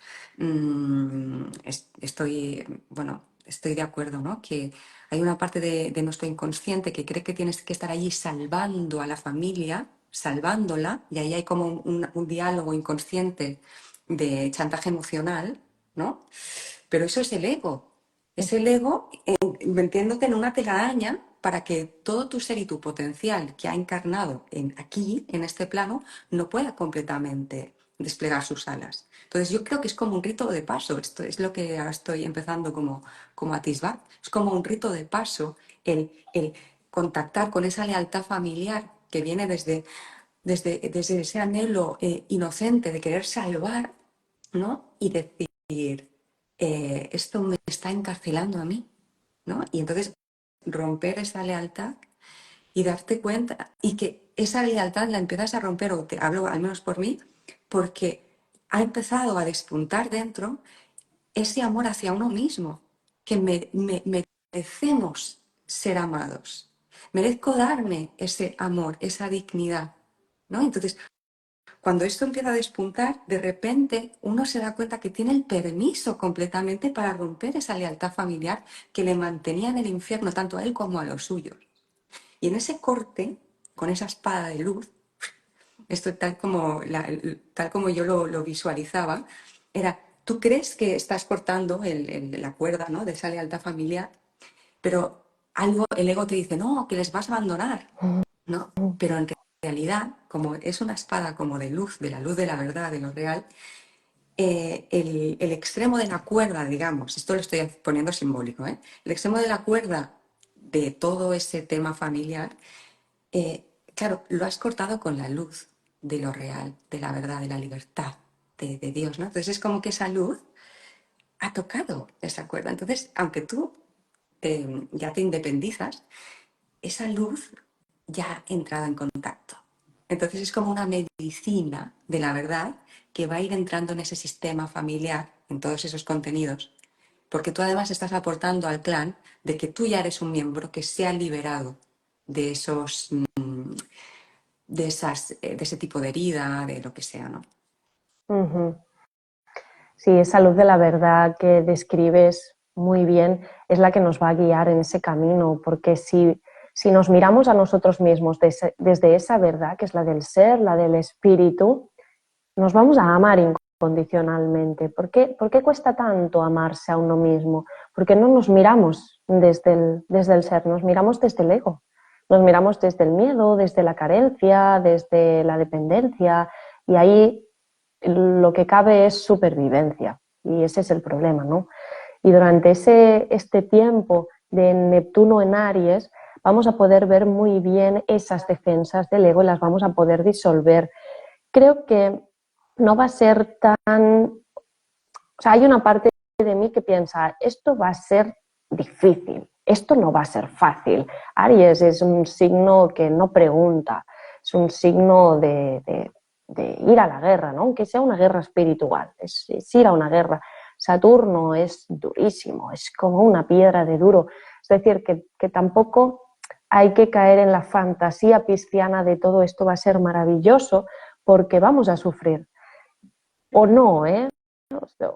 estoy de acuerdo, ¿no? Que hay una parte de nuestro inconsciente que cree que tienes que estar allí salvando a la familia, salvándola, y ahí hay como un diálogo inconsciente de chantaje emocional, ¿no? Pero eso es el ego. Es el ego metiéndote en una telaraña para que todo tu ser y tu potencial que ha encarnado aquí, en este plano, no pueda completamente desplegar sus alas. Entonces yo creo que es como un rito de paso, esto es lo que ahora estoy empezando como a atisbar, es como un rito de paso el contactar con esa lealtad familiar que viene desde ese anhelo inocente de querer salvar, ¿no? Y decir, esto me está encarcelando a mí, ¿no? Y entonces romper esa lealtad y darte cuenta y que esa lealtad la empiezas a romper, o te hablo al menos por mí, porque ha empezado a despuntar dentro ese amor hacia uno mismo, que merecemos ser amados. Merezco darme ese amor, esa dignidad, ¿no? Entonces, cuando esto empieza a despuntar, de repente uno se da cuenta que tiene el permiso completamente para romper esa lealtad familiar que le mantenía en el infierno tanto a él como a los suyos. Y en ese corte, con esa espada de luz, esto tal como yo lo visualizaba, era, tú crees que estás cortando la cuerda, ¿no? De esa lealtad familiar, pero el ego te dice, no, que les vas a abandonar, ¿no? Pero en realidad, como es una espada como de luz, de la luz de la verdad, de lo real, el extremo de la cuerda, digamos, esto lo estoy poniendo simbólico, ¿eh? El extremo de la cuerda de todo ese tema familiar, claro, lo has cortado con la luz de lo real, de la verdad, de la libertad, de Dios, ¿no? Entonces es como que esa luz ha tocado esa cuerda. Entonces, aunque tú ya te independizas, esa luz ya ha entrado en contacto. Entonces es como una medicina de la verdad que va a ir entrando en ese sistema familiar, en todos esos contenidos, porque tú además estás aportando al clan de que tú ya eres un miembro que se ha liberado de esos, de ese tipo de herida, de lo que sea, ¿no? Ujú. Sí, esa luz de la verdad que describes muy bien es la que nos va a guiar en ese camino, porque si nos miramos a nosotros mismos desde esa verdad, que es la del ser, la del espíritu, nos vamos a amar incondicionalmente. Por qué cuesta tanto amarse a uno mismo? Porque no nos miramos desde el ser, nos miramos desde el ego, nos miramos desde el miedo, desde la carencia, desde la dependencia, y ahí lo que cabe es supervivencia, y ese es el problema, ¿no? Y durante este tiempo de Neptuno en Aries vamos a poder ver muy bien esas defensas del ego y las vamos a poder disolver. Creo que no va a ser tan... O sea, hay una parte de mí que piensa, esto va a ser difícil, esto no va a ser fácil. Aries es un signo que no pregunta, es un signo de ir a la guerra, ¿no? Aunque sea una guerra espiritual, es ir a una guerra. Saturno es durísimo, es como una piedra de duro. Es decir, que tampoco hay que caer en la fantasía pisciana de todo esto va a ser maravilloso, porque vamos a sufrir. O no, ¿eh?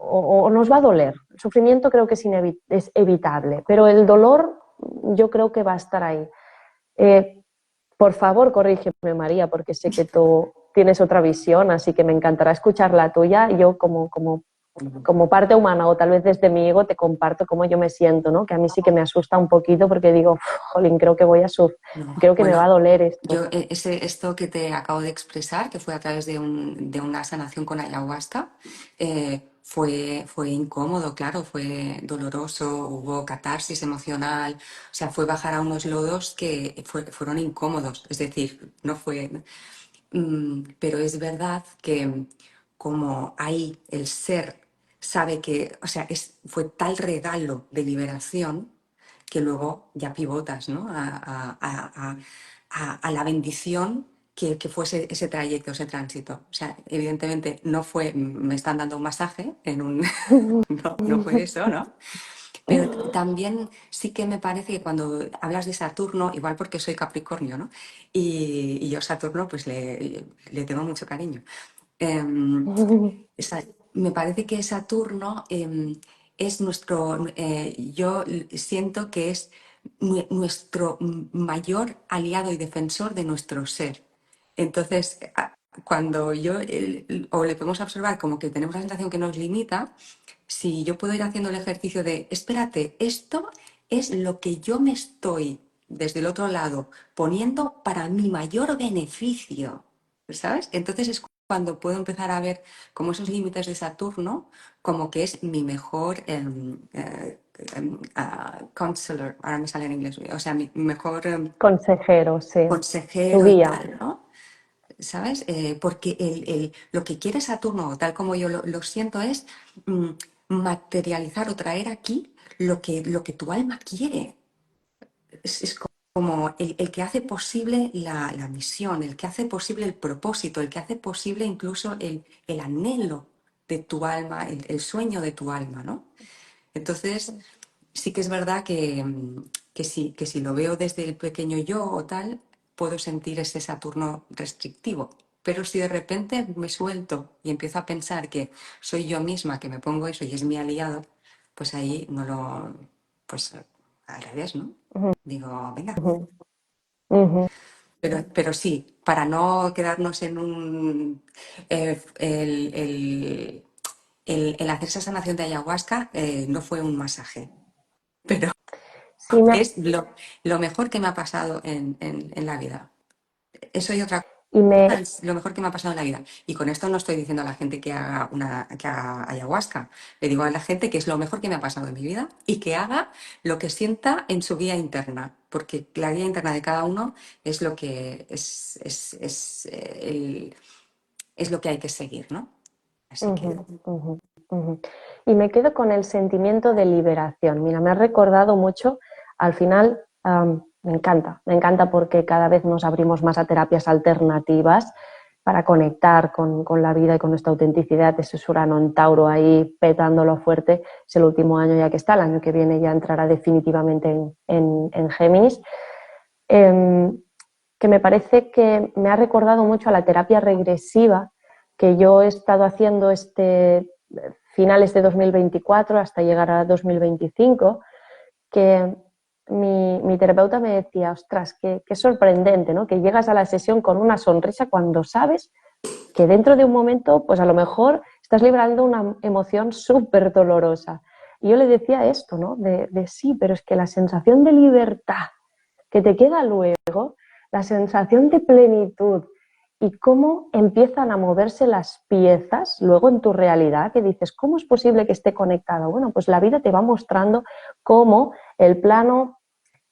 O nos va a doler. El sufrimiento creo que es evitable, pero el dolor yo creo que va a estar ahí. Eh, por favor, corrígeme, María, porque sé que tú tienes otra visión, así que me encantará escuchar la tuya. Yo como parte humana o tal vez desde mi ego te comparto cómo yo me siento, ¿no? Que a mí sí que me asusta un poquito porque digo, jolín, creo que voy a sufrir, No. creo que me va a Bueno, doler esto. yo esto que te acabo de expresar, que fue a través de una sanación con ayahuasca, fue incómodo, claro, fue doloroso, hubo catarsis emocional, o sea, fue bajar a unos lodos que fueron incómodos, es decir, no fue... pero es verdad que como ahí el ser sabe que, o sea, fue tal regalo de liberación que luego ya pivotas, ¿no? A la bendición que fuese ese trayecto, ese tránsito. O sea, evidentemente no fue, me están dando un masaje en un... No, no fue eso, ¿no? Pero también sí que me parece que cuando hablas de Saturno, igual porque soy Capricornio, ¿no? Y yo Saturno pues le tengo mucho cariño. Em, Me parece que Saturno es nuestro, yo siento que es nuestro mayor aliado y defensor de nuestro ser. Entonces, cuando o le podemos observar como que tenemos la sensación que nos limita, si yo puedo ir haciendo el ejercicio de, espérate, esto es lo que yo me estoy desde el otro lado poniendo para mi mayor beneficio, ¿sabes? Entonces es cuando puedo empezar a ver como esos límites de Saturno, como que es mi mejor counselor, ahora me sale en inglés, o sea, mi mejor Consejero, sí, tu consejero y guía. tal, ¿no? ¿Sabes? Porque lo que quiere Saturno, tal como yo lo siento, es mm, materializar o traer aquí lo que tu alma quiere. Es como el que hace posible la misión, el que hace posible el propósito, el que hace posible incluso el anhelo de tu alma, el sueño de tu alma, ¿no? Entonces, sí que es verdad que si lo veo desde el pequeño yo o tal, puedo sentir ese Saturno restrictivo. Pero si de repente me suelto y empiezo a pensar que soy yo misma que me pongo eso y es mi aliado, pues ahí no lo, pues al revés, ¿no? Ujú, Digo, venga. ujú, ujú. Pero sí, para no quedarnos en un... el hacer esa sanación de ayahuasca no fue un masaje, pero Sí, es lo mejor que me ha pasado en la vida. Eso y otra y me, cosa es lo mejor que me ha pasado en la vida. Y con esto no estoy diciendo a la gente que haga ayahuasca. Le digo a la gente que es lo mejor que me ha pasado en mi vida y que haga lo que sienta en su guía interna. Porque la guía interna de cada uno es lo que es lo que hay que seguir, ¿no? Así que Ujú, ujú, ujú. Y me quedo con el sentimiento de liberación. Mira, me ha recordado mucho, al final, me encanta porque cada vez nos abrimos más a terapias alternativas para conectar con la vida y con nuestra autenticidad. Ese es Urano en Tauro ahí petándolo fuerte. Es el último año ya que está, el año que viene ya entrará definitivamente en Géminis. Que me parece que me ha recordado mucho a la terapia regresiva que yo he estado haciendo finales de 2024 hasta llegar a 2025, que mi terapeuta me decía, ostras, qué sorprendente, ¿no? Que llegas a la sesión con una sonrisa cuando sabes que dentro de un momento, pues a lo mejor estás librando una emoción súper dolorosa. Y yo le decía esto, ¿no? De sí, pero es que la sensación de libertad que te queda luego, la sensación de plenitud y cómo empiezan a moverse las piezas luego en tu realidad, que dices, ¿cómo es posible que esté conectado? Bueno, pues la vida te va mostrando cómo el plano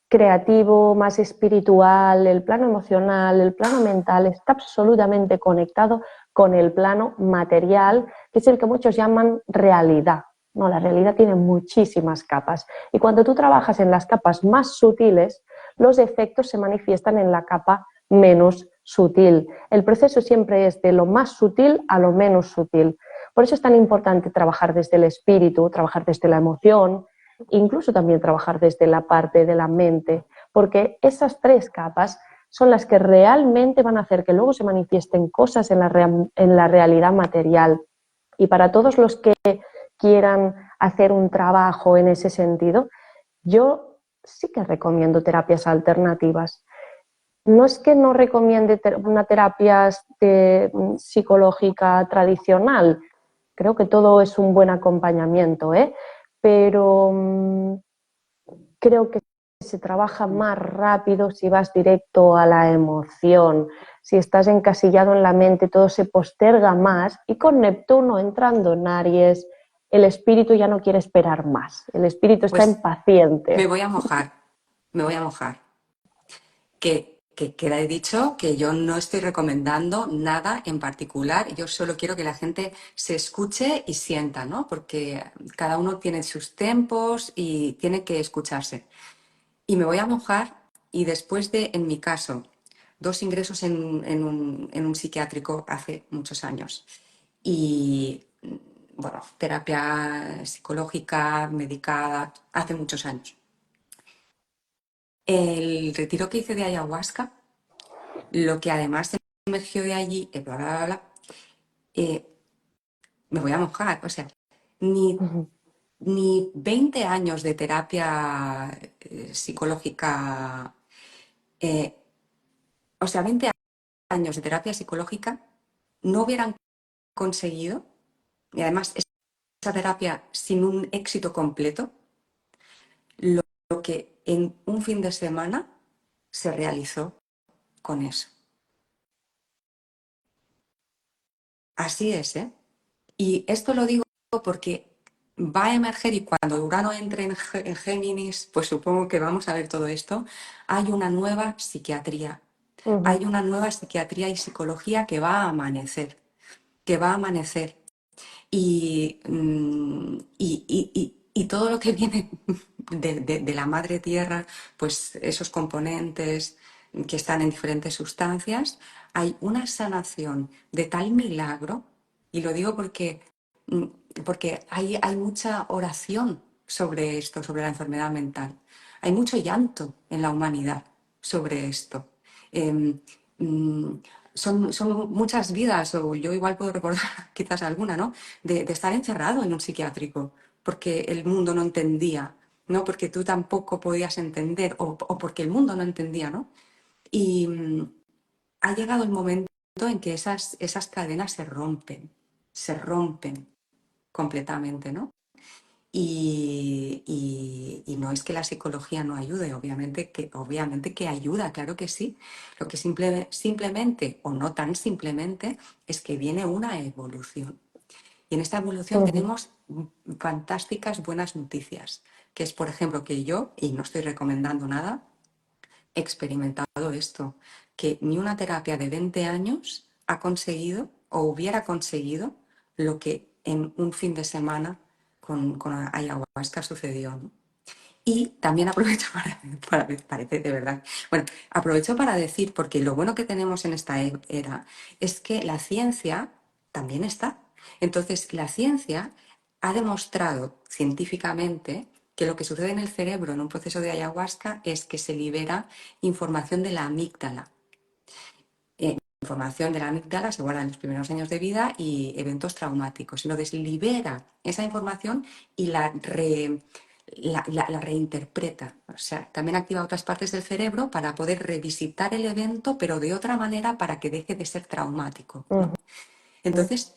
creativo, más espiritual, el plano emocional, el plano mental está absolutamente conectado con el plano material, que es el que muchos llaman realidad. No, la realidad tiene muchísimas capas y cuando tú trabajas en las capas más sutiles, los efectos se manifiestan en la capa menos sutil. El proceso siempre es de lo más sutil a lo menos sutil. Por eso es tan importante trabajar desde el espíritu, trabajar desde la emoción, incluso también trabajar desde la parte de la mente, porque esas tres capas son las que realmente van a hacer que luego se manifiesten cosas en la realidad material. Y para todos los que quieran hacer un trabajo en ese sentido, yo sí que recomiendo terapias alternativas. No es que no recomiende una terapia psicológica tradicional, creo que todo es un buen acompañamiento, ¿eh? Pero creo que se trabaja más rápido si vas directo a la emoción. Si estás encasillado en la mente, todo se posterga más y con Neptuno entrando en Aries, el espíritu ya no quiere esperar más. El espíritu está Pues me impaciente. voy a mojar, me voy a mojar. Que queda dicho que yo no estoy recomendando nada en particular, yo solo quiero que la gente se escuche y sienta, ¿no? Porque cada uno tiene sus tempos y tiene que escucharse. Y me voy a mojar y después de, en mi caso, 2 ingresos en un psiquiátrico hace muchos años y, bueno, terapia psicológica, medicada, hace muchos años. El retiro que hice de ayahuasca, lo que además emergió de allí, bla, bla, bla, bla, eh, me voy a mojar. O sea, ni, ni 20 años de terapia psicológica, eh, o sea, 20 años de terapia psicológica no hubieran conseguido, y además esa terapia sin un éxito completo, lo que en un fin de semana se realizó con eso. Así es, ¿eh? Y esto lo digo porque va a emerger y cuando Urano entre en Géminis, pues supongo que vamos a ver todo esto, hay una nueva psiquiatría. Hay una nueva psiquiatría y psicología que va a amanecer, que va a amanecer. Y todo lo que viene de la madre tierra, pues esos componentes que están en diferentes sustancias, hay una sanación de tal milagro, y lo digo porque hay mucha oración sobre esto, sobre la enfermedad mental. Hay mucho llanto en la humanidad sobre esto. Eh, mm, son muchas vidas, o yo igual puedo recordar quizás alguna, ¿no? De estar encerrado en un psiquiátrico porque el mundo no entendía, ¿no? Porque tú tampoco podías entender o porque el mundo no entendía, ¿no? Y ha llegado el momento en que esas cadenas se rompen completamente, ¿no? Y no es que la psicología no ayude, obviamente que ayuda, claro que sí. Lo que simplemente, o no tan simplemente, es que viene una evolución. Y en esta evolución tenemos fantásticas buenas noticias, que es, por ejemplo, que yo, y no estoy recomendando nada, he experimentado esto, que ni una terapia de 20 años ha conseguido o hubiera conseguido lo que en un fin de semana con ayahuasca sucedió, ¿no? Y también aprovecho parece de verdad, bueno, aprovecho para decir, porque lo bueno que tenemos en esta era es que la ciencia también está. Entonces, la ciencia ha demostrado científicamente que lo que sucede en el cerebro en un proceso de ayahuasca es que se libera información de la amígdala. Información de la amígdala se guarda en los primeros años de vida y eventos traumáticos. Entonces libera esa información y la reinterpreta. O sea, también activa otras partes del cerebro para poder revisitar el evento, pero de otra manera para que deje de ser traumático, ¿no? Entonces,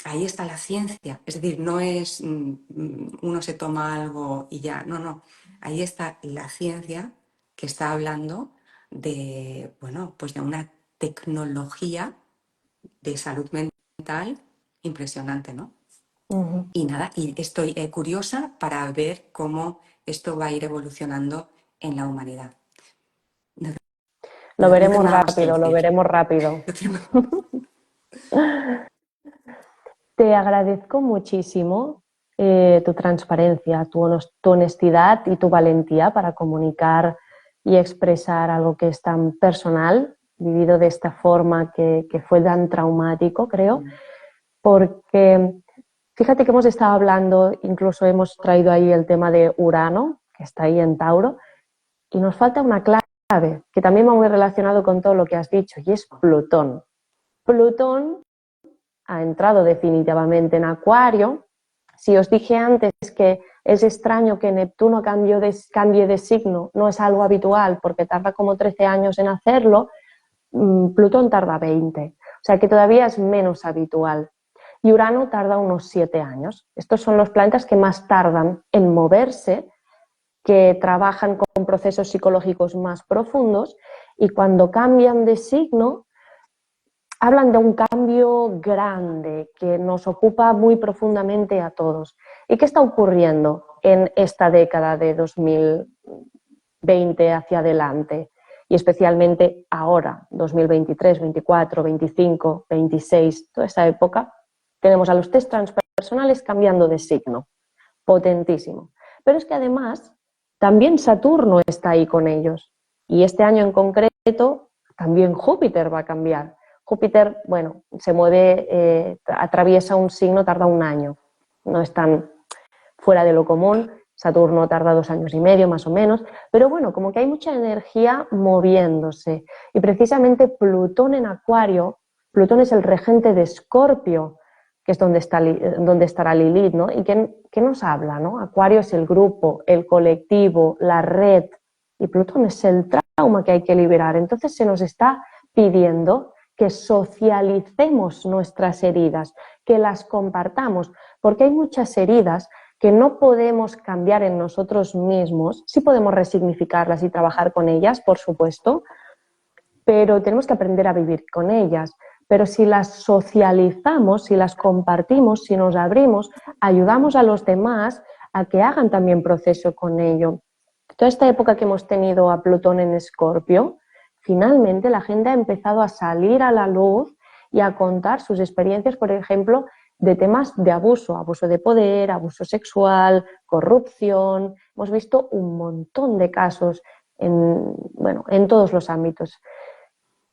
ahí está la ciencia. Es decir, no es uno se toma algo y ya. No, no. Ahí está la ciencia que está hablando de, bueno, pues de una tecnología de salud mental impresionante, ¿no? Ujú. Y nada, y estoy curiosa para ver cómo esto va a ir evolucionando en la humanidad. No, Lo no tengo veremos nada más que rápido, lo decir. veremos rápido. No tengo- Te agradezco muchísimo tu transparencia, tu honestidad y tu valentía para comunicar y expresar algo que es tan personal, vivido de esta forma que fue tan traumático, creo, porque fíjate que hemos estado hablando, incluso hemos traído ahí el tema de Urano, que está ahí en Tauro, y nos falta una clave, que también va muy relacionado con todo lo que has dicho, y es Plutón. Plutón ha entrado definitivamente en Acuario. Si os dije antes que es extraño que Neptuno cambie de signo, no es algo habitual porque tarda como 13 años en hacerlo, Plutón tarda 20, o sea que todavía es menos habitual. Y Urano tarda unos 7 años. Estos son los planetas que más tardan en moverse, que trabajan con procesos psicológicos más profundos y cuando cambian de signo hablan de un cambio grande que nos ocupa muy profundamente a todos. ¿Y qué está ocurriendo en esta década de 2020 hacia adelante? Y especialmente ahora, 2023, 24, 25, 26, toda esa época, tenemos a los test transpersonales cambiando de signo, potentísimo. Pero es que además también Saturno está ahí con ellos. Y este año en concreto también Júpiter va a cambiar. Júpiter, bueno, se mueve, atraviesa un signo, tarda un año. No es tan fuera de lo común. Saturno tarda 2 años y medio, más o menos. Pero bueno, como que hay mucha energía moviéndose. Y precisamente Plutón en Acuario, Plutón es el regente de Escorpio, que es donde estará Lilith, ¿no? ¿Y qué nos habla, no? Acuario es el grupo, el colectivo, la red, y Plutón es el trauma que hay que liberar. Entonces se nos está pidiendo que socialicemos nuestras heridas, que las compartamos, porque hay muchas heridas que no podemos cambiar en nosotros mismos, sí podemos resignificarlas y trabajar con ellas, por supuesto, pero tenemos que aprender a vivir con ellas. Pero si las socializamos, si las compartimos, si nos abrimos, ayudamos a los demás a que hagan también proceso con ello. Toda esta época que hemos tenido a Plutón en Escorpio, finalmente la gente ha empezado a salir a la luz y a contar sus experiencias, por ejemplo, de temas de abuso, abuso de poder, abuso sexual, corrupción. Hemos visto un montón de casos en todos los ámbitos.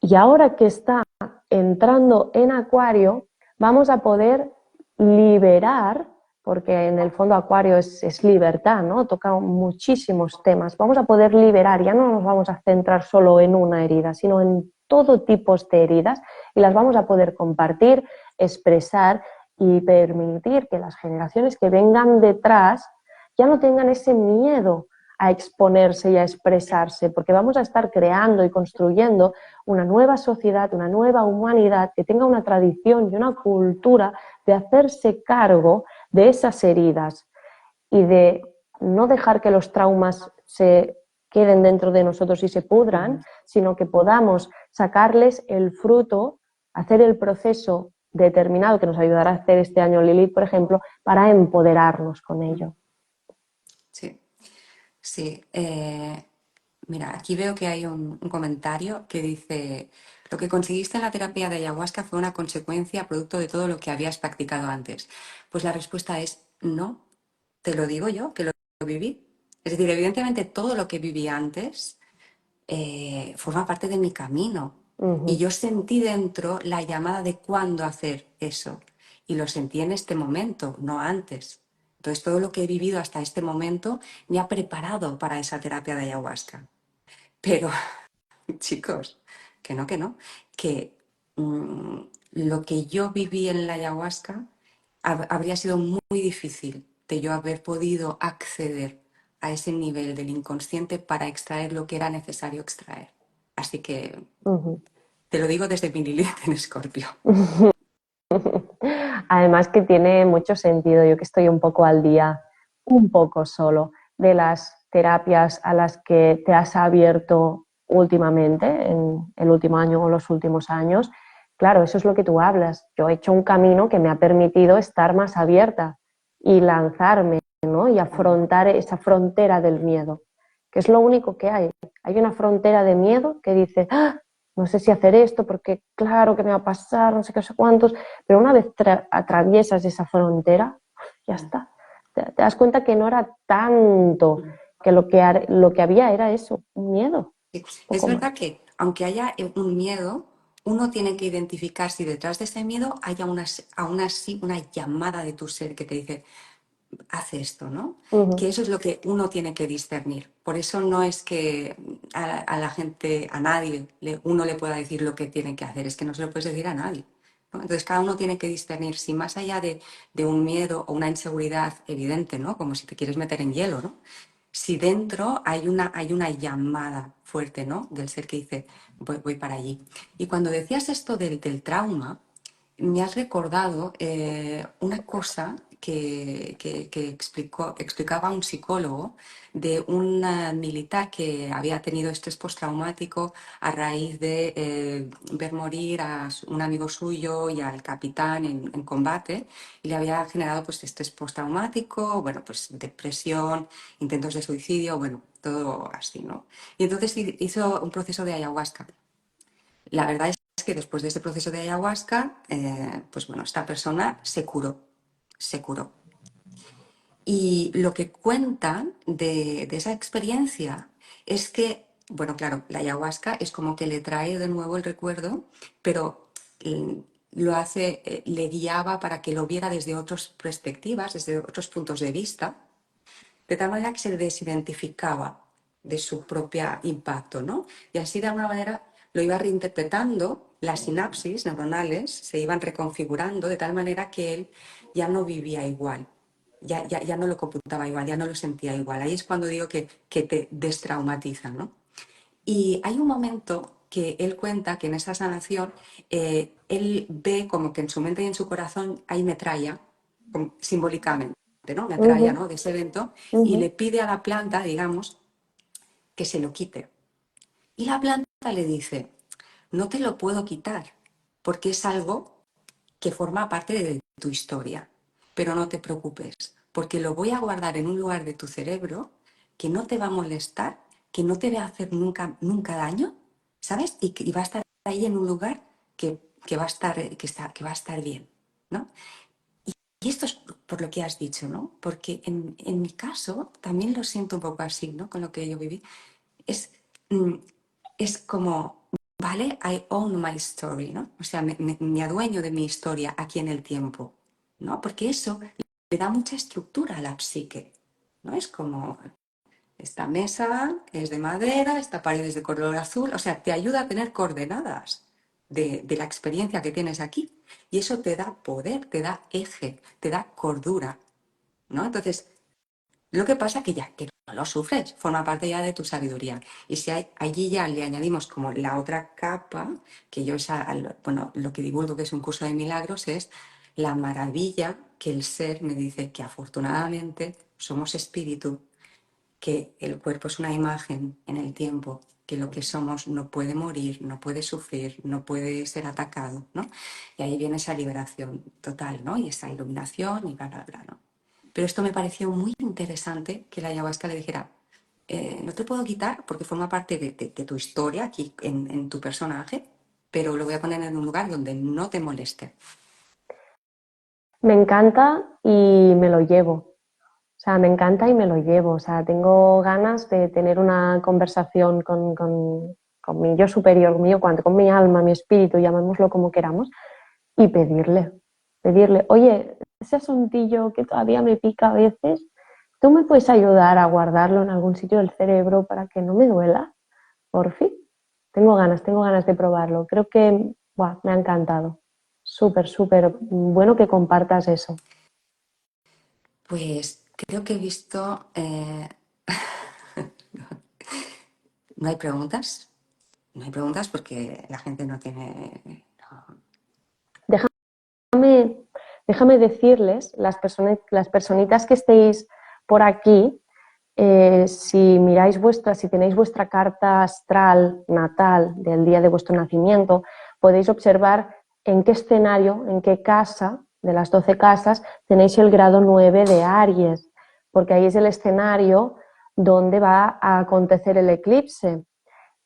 Y ahora que está entrando en Acuario, vamos a poder liberar, porque en el fondo Acuario es libertad, ¿no? Toca muchísimos temas. Vamos a poder liberar, ya no nos vamos a centrar solo en una herida, sino en todo tipo de heridas y las vamos a poder compartir, expresar y permitir que las generaciones que vengan detrás ya no tengan ese miedo a exponerse y a expresarse, porque vamos a estar creando y construyendo una nueva sociedad, una nueva humanidad que tenga una tradición y una cultura de hacerse cargo de esas heridas y de no dejar que los traumas se queden dentro de nosotros y se pudran, sino que podamos sacarles el fruto, hacer el proceso determinado que nos ayudará a hacer este año Lilith, por ejemplo, para empoderarnos con ello. Sí, sí. Mira, aquí veo que hay un comentario que dice, lo que conseguiste en la terapia de ayahuasca fue una consecuencia producto de todo lo que habías practicado antes. Pues la respuesta es no, te lo digo yo, que lo viví. Es decir, evidentemente todo lo que viví antes forma parte de mi camino. Y Ujú, yo sentí dentro la llamada de cuándo hacer eso. Y lo sentí en este momento, no antes. Entonces todo lo que he vivido hasta este momento me ha preparado para esa terapia de ayahuasca. Pero, chicos, que no, que mm, lo que yo viví en la ayahuasca habría sido muy difícil de yo haber podido acceder a ese nivel del inconsciente para extraer lo que era necesario extraer. Así que ujú. te lo digo desde mi Lilith en Escorpio. Además que tiene mucho sentido, yo que estoy un poco al día, un poco solo, de las terapias a las que te has abierto últimamente, en el último año o los últimos años. Claro, eso es lo que tú hablas. Yo he hecho un camino que me ha permitido estar más abierta y lanzarme, ¿no? Y afrontar esa frontera del miedo, que es lo único que hay. Hay una frontera de miedo que dice, "Ah, no sé si hacer esto porque claro que me va a pasar, no sé qué, no sé cuántos", pero una vez atraviesas esa frontera, ya está. Te das cuenta que no era tanto, que lo que había era eso, un miedo, Es poco más. verdad que aunque haya un miedo, uno tiene que identificar si detrás de ese miedo haya aún así una llamada de tu ser que te dice, hace esto, ¿no? Uh Que -huh, eso es lo que uno tiene que discernir. Por eso no es que a la gente, a nadie, uno le pueda decir lo que tiene que hacer, es que no se lo puedes decir a nadie. ¿No? Entonces cada uno tiene que discernir si más allá de un miedo o una inseguridad evidente, ¿no? Como si te quieres meter en hielo, ¿no? Si dentro hay una llamada fuerte, ¿no? Del ser que dice, voy para allí. Y cuando decías esto del trauma, me has recordado una cosa que explicaba un psicólogo de un militar que había tenido estrés postraumático a raíz de ver morir a un amigo suyo y al capitán en combate, y le había generado pues estrés postraumático, bueno, pues depresión, intentos de suicidio, bueno, todo así, ¿no? Y entonces hizo un proceso de ayahuasca. La verdad es que después de ese proceso de ayahuasca, pues bueno, esta persona se curó, se curó. Y lo que cuentan de esa experiencia es que, bueno, claro, la ayahuasca es como que le trae de nuevo el recuerdo, pero lo hace, le guiaba para que lo viera desde otras perspectivas, desde otros puntos de vista, de tal manera que se desidentificaba de su propio impacto, ¿no? Y así de alguna manera lo iba reinterpretando, las sinapsis neuronales se iban reconfigurando de tal manera que él ya no vivía igual, ya no lo computaba igual, ya no lo sentía igual. Ahí es cuando digo que te destraumatiza, ¿no? Y hay un momento que él cuenta que en esa sanación él ve como que en su mente y en su corazón hay metralla, simbólicamente, ¿no? uh Metralla, -huh, ¿no? De ese evento, uh y -huh. le pide a la planta, digamos, que se lo quite. Y la planta le dice, no te lo puedo quitar, porque es algo que forma parte de tu historia, pero no te preocupes, porque lo voy a guardar en un lugar de tu cerebro que no te va a molestar, que no te va a hacer nunca daño, ¿sabes? Y va a estar ahí en un lugar que va a estar, que va a estar bien, ¿no? Y esto es por lo que has dicho, ¿no? Porque en mi caso también lo siento un poco así, ¿no? Con lo que yo viví. Es, mm, es como, vale, I own my story, ¿no? O sea, me adueño de mi historia aquí en el tiempo, ¿no? Porque eso le da mucha estructura a la psique, ¿no? Es como, esta mesa es de madera, esta pared es de color azul, o sea, te ayuda a tener coordenadas de la experiencia que tienes aquí. Y eso te da poder, te da eje, te da cordura, ¿no? Entonces, lo que pasa que ya, que no lo sufres, forma parte ya de tu sabiduría. Y si allí ya le añadimos como la otra capa, que yo bueno, lo que divulgo que es un curso de milagros, es la maravilla que el ser me dice que afortunadamente somos espíritu, que el cuerpo es una imagen en el tiempo, que lo que somos no puede morir, no puede sufrir, no puede ser atacado, ¿no? Y ahí viene esa liberación total, ¿no? Y esa iluminación y bla, bla, bla, ¿no? Pero esto me pareció muy interesante que la ayahuasca le dijera, no te puedo quitar porque forma parte de tu historia aquí en tu personaje, pero lo voy a poner en un lugar donde no te moleste. Me encanta y me lo llevo. O sea, me encanta y me lo llevo. O sea, tengo ganas de tener una conversación con mi yo superior, mío, con mi alma, mi espíritu, llamémoslo como queramos, y pedirle, oye, ese asuntillo que todavía me pica a veces, ¿tú me puedes ayudar a guardarlo en algún sitio del cerebro para que no me duela? Por fin. Tengo ganas de probarlo. Creo que buah, me ha encantado. Súper, súper bueno que compartas eso. Pues creo que he visto... ¿No hay preguntas? No hay preguntas porque la gente no tiene... no. Déjame, déjame decirles, las personitas que estéis por aquí, si miráis si tenéis vuestra carta astral natal del día de vuestro nacimiento, podéis observar en qué escenario, en qué casa de las 12 casas tenéis el grado 9 de Aries, porque ahí es el escenario donde va a acontecer el eclipse.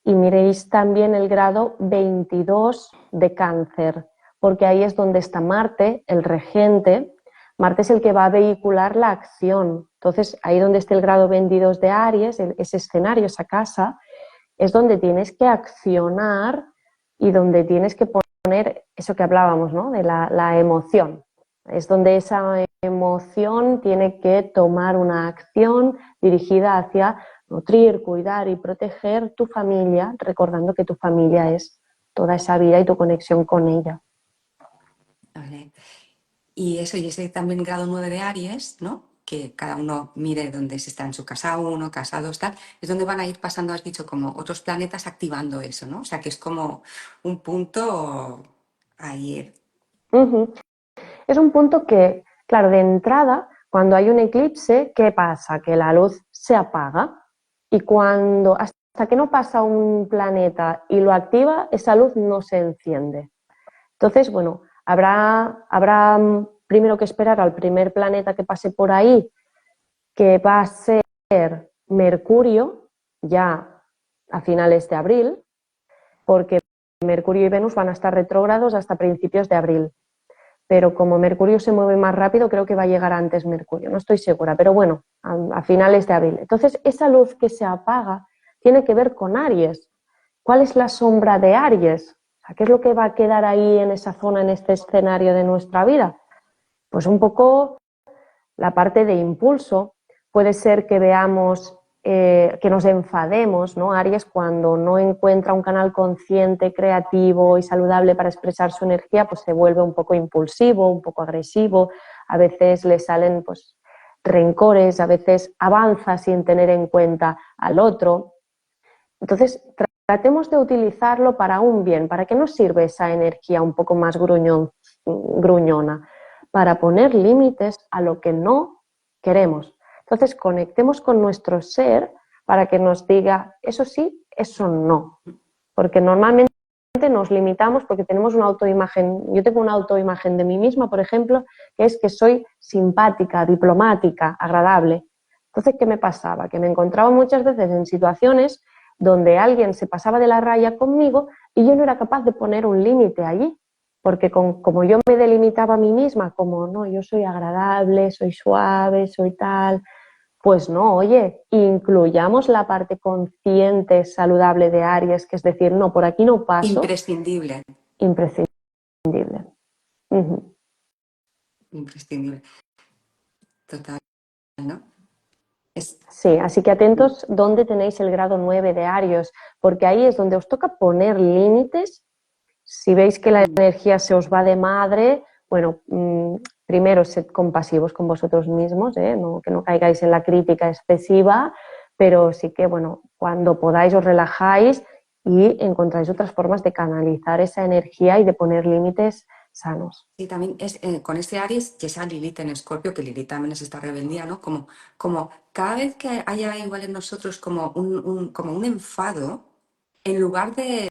Y miréis también el grado 22 de Cáncer, porque ahí es donde está Marte, el regente. Marte es el que va a vehicular la acción. Entonces, ahí donde esté el grado 22 de Aries, ese escenario, esa casa, es donde tienes que accionar y donde tienes que poner eso que hablábamos, ¿no? De la emoción. Es donde esa emoción tiene que tomar una acción dirigida hacia nutrir, cuidar y proteger tu familia, recordando que tu familia es toda esa vida y tu conexión con ella. Vale. Y eso, y ese también grado 9 de Aries, ¿no? Que cada uno mire dónde se está en su casa uno, casa 2, tal, es donde van a ir pasando, has dicho, como otros planetas activando eso, ¿no? O sea, que es como un punto ahí. Uh-huh. Es un punto que, claro, de entrada, cuando hay un eclipse, ¿qué pasa? Que la luz se apaga y hasta que no pasa un planeta y lo activa, esa luz no se enciende. Entonces, bueno, habrá primero que esperar al primer planeta que pase por ahí, que va a ser Mercurio, ya a finales de abril, porque Mercurio y Venus van a estar retrógrados hasta principios de abril. Pero como Mercurio se mueve más rápido, creo que va a llegar antes Mercurio, no estoy segura, pero bueno, a finales de abril. Entonces, esa luz que se apaga tiene que ver con Aries. ¿Cuál es la sombra de Aries? O sea, ¿qué es lo que va a quedar ahí en esa zona, en este escenario de nuestra vida? Pues un poco la parte de impulso. Puede ser que veamos, que nos enfademos, ¿no? Aries, cuando no encuentra un canal consciente, creativo y saludable para expresar su energía, pues se vuelve un poco impulsivo, un poco agresivo, a veces le salen pues rencores, a veces avanza sin tener en cuenta al otro. Entonces, tratemos de utilizarlo para un bien. ¿Para qué nos sirve esa energía un poco más gruñona? Para poner límites a lo que no queremos. Entonces, conectemos con nuestro ser para que nos diga eso sí, eso no. Porque normalmente nos limitamos porque tenemos una autoimagen. Yo tengo una autoimagen de mí misma, por ejemplo, que es que soy simpática, diplomática, agradable. Entonces, ¿qué me pasaba? Que me encontraba muchas veces en situaciones donde alguien se pasaba de la raya conmigo y yo no era capaz de poner un límite allí, porque como yo me delimitaba a mí misma, como no, yo soy agradable, soy suave, soy tal, pues no, oye, incluyamos la parte consciente, saludable de Aries, que es decir, no, por aquí no paso, Imprescindible, imprescindible. Uh-huh. imprescindible, total, ¿no? Es, Sí, así que atentos dónde tenéis el grado 9 de Aries, porque ahí es donde os toca poner límites. Si veis que la energía se os va de madre, bueno, primero sed compasivos con vosotros mismos, que no caigáis en la crítica excesiva, pero sí que, bueno, cuando podáis os relajáis y encontráis otras formas de canalizar esa energía y de poner límites sanos. sí, también es con este Aries y esa Lilith en Escorpio, que Lilith también es esta rebeldía, ¿no? Como cada vez que haya igual en nosotros como como un enfado, en lugar de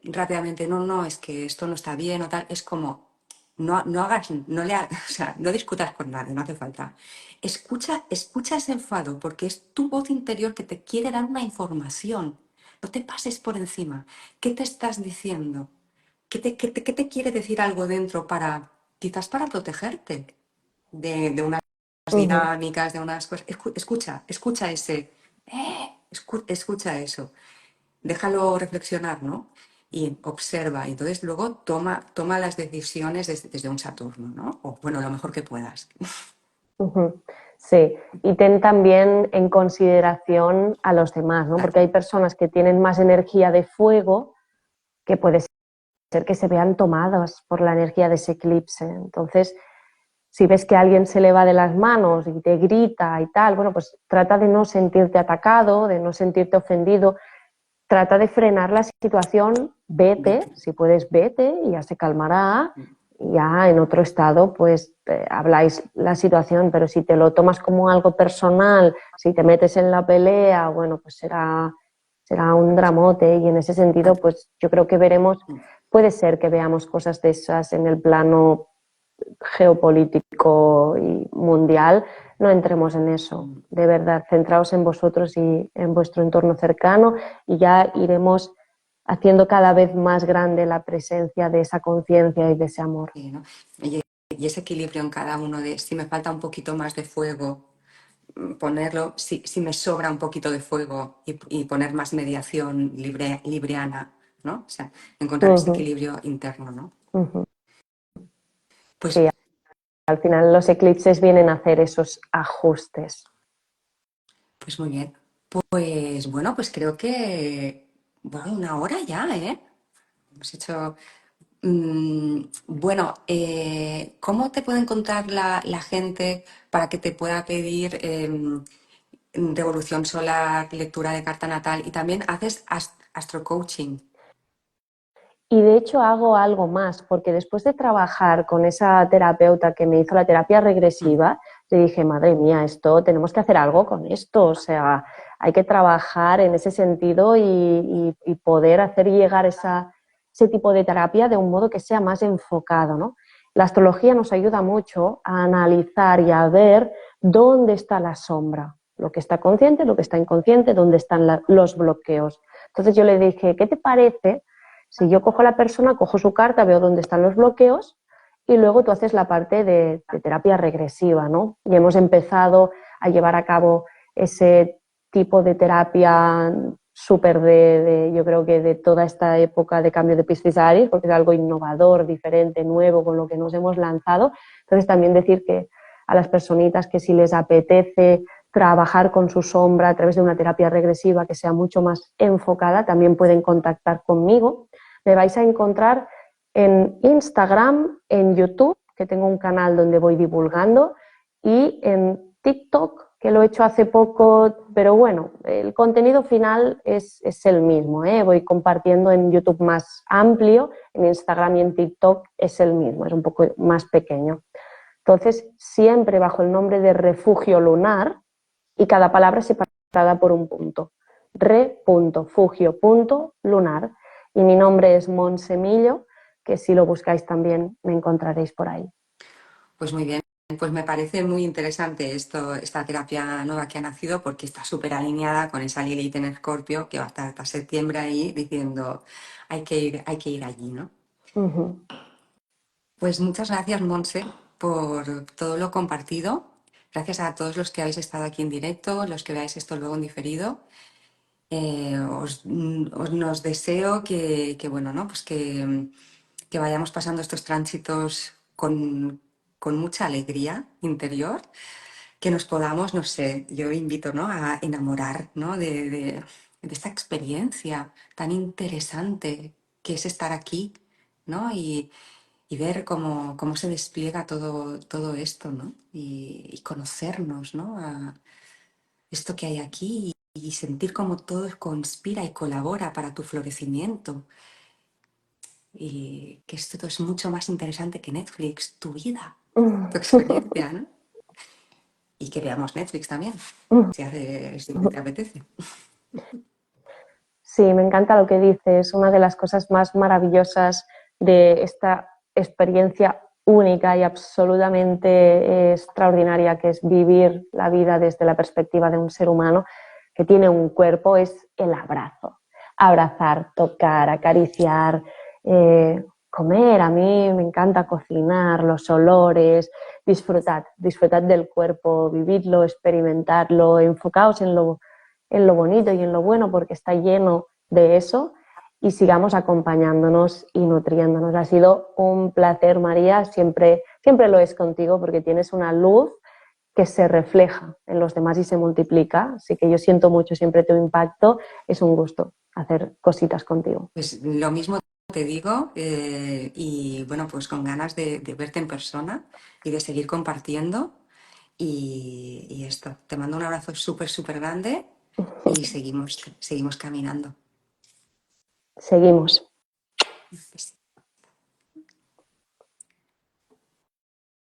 rápidamente, no, no, es que esto no está bien o tal, es como, no, no hagas, no le hagas, o sea, no discutas con nadie, no hace falta. Escucha ese enfado, porque es tu voz interior que te quiere dar una información. No te pases por encima. ¿Qué te estás diciendo? ¿Qué te quiere decir algo dentro para, quizás para protegerte de una Ujú, dinámicas, de unas cosas. Escucha ese, escucha eso, déjalo reflexionar, ¿no? Y observa, y entonces luego toma las decisiones desde un Saturno, ¿no? O bueno, lo mejor que puedas. ujú. Sí, y ten también en consideración a los demás, ¿no? Porque Claro, hay personas que tienen más energía de fuego que puede ser que se vean tomadas por la energía de ese eclipse. Entonces, si ves que alguien se le va de las manos y te grita y tal, bueno, pues trata de no sentirte atacado, de no sentirte ofendido, trata de frenar la situación, vete, vete. si puedes, vete y ya se calmará. Y ya en otro estado, pues habláis la situación, pero si te lo tomas como algo personal, si te metes en la pelea, bueno, pues será un dramote y en ese sentido, pues yo creo que veremos, puede ser que veamos cosas de esas en el plano geopolítico y mundial, no entremos en eso. De verdad, centraos en vosotros y en vuestro entorno cercano y ya iremos haciendo cada vez más grande la presencia de esa conciencia y de ese amor. Sí, ¿no? Y, y ese equilibrio en cada uno de si me falta un poquito más de fuego, ponerlo, si me sobra un poquito de fuego y poner más mediación libriana, ¿no? O sea, encontrar Uh ese -huh, equilibrio interno, ¿no? uh -huh. Pues, Sí, al final los eclipses vienen a hacer esos ajustes. pues muy bien. Pues bueno, pues creo que, bueno, una hora ya, ¿eh? Hemos hecho. Bueno, ¿cómo te puede encontrar la gente para que te pueda pedir revolución solar, lectura de carta natal y también haces astrocoaching? Y de hecho hago algo más, porque después de trabajar con esa terapeuta que me hizo la terapia Mm, regresiva, le dije, madre mía, esto tenemos que hacer algo con esto, o sea, hay que trabajar en ese sentido y poder hacer llegar ese tipo de terapia de un modo que sea más enfocado, ¿no? La astrología nos ayuda mucho a analizar y a ver dónde está la sombra, lo que está consciente, lo que está inconsciente, dónde están los bloqueos. Entonces yo le dije, ¿qué te parece si yo cojo a la persona, cojo su carta, veo dónde están los bloqueos y luego tú haces la parte de terapia regresiva, ¿no? Y hemos empezado a llevar a cabo ese tipo de terapia súper yo creo que de toda esta época de cambio de Piscis a Aries, porque es algo innovador, diferente, nuevo, con lo que nos hemos lanzado. Entonces también decir que a las personitas que si les apetece trabajar con su sombra a través de una terapia regresiva que sea mucho más enfocada, también pueden contactar conmigo. Me vais a encontrar en Instagram, en YouTube, que tengo un canal donde voy divulgando, y en TikTok, que lo he hecho hace poco, pero bueno, el contenido final es el mismo, ¿eh? Voy compartiendo en YouTube más amplio, en Instagram y en TikTok es el mismo, es un poco más pequeño. Entonces, siempre bajo el nombre de Refugio Lunar y cada palabra separada por un punto. Re.fugio.lunar. Y mi nombre es Monsemillo, que si lo buscáis también me encontraréis por ahí. pues muy bien. Pues me parece muy interesante esta terapia nueva que ha nacido porque está súper alineada con esa Lilith en Escorpio que va a estar hasta septiembre ahí diciendo hay que ir allí, ¿no? Uh -huh. Pues muchas gracias, Monse, por todo lo compartido. Gracias a todos los que habéis estado aquí en directo, los que veáis esto luego en diferido. Nos deseo bueno, ¿no? Pues que vayamos pasando estos tránsitos con mucha alegría interior, que nos podamos, no sé, yo invito, ¿no? A enamorar, ¿no? De esta experiencia tan interesante que es estar aquí, ¿no? Y ver cómo se despliega todo esto, ¿no? Y conocernos, ¿no? A esto que hay aquí y sentir cómo todo conspira y colabora para tu florecimiento. Y que esto es mucho más interesante que Netflix, tu vida, tu experiencia, ¿no? Y que veamos Netflix también, si te apetece. Sí, me encanta lo que dices. Una de las cosas más maravillosas de esta experiencia única y absolutamente extraordinaria que es vivir la vida desde la perspectiva de un ser humano que tiene un cuerpo es el abrazo. Abrazar, tocar, acariciar, comer, a mí me encanta cocinar, los olores, disfrutad del cuerpo, vividlo, experimentarlo, enfocaos en lo bonito y en lo bueno porque está lleno de eso y sigamos acompañándonos y nutriéndonos. Ha sido un placer, María, siempre lo es contigo porque tienes una luz que se refleja en los demás y se multiplica, así que yo siento mucho siempre tu impacto, es un gusto hacer cositas contigo. Pues lo mismo te digo, y bueno, pues con ganas de verte en persona y de seguir compartiendo. Y esto, te mando un abrazo súper, súper grande y seguimos caminando. Seguimos. Pues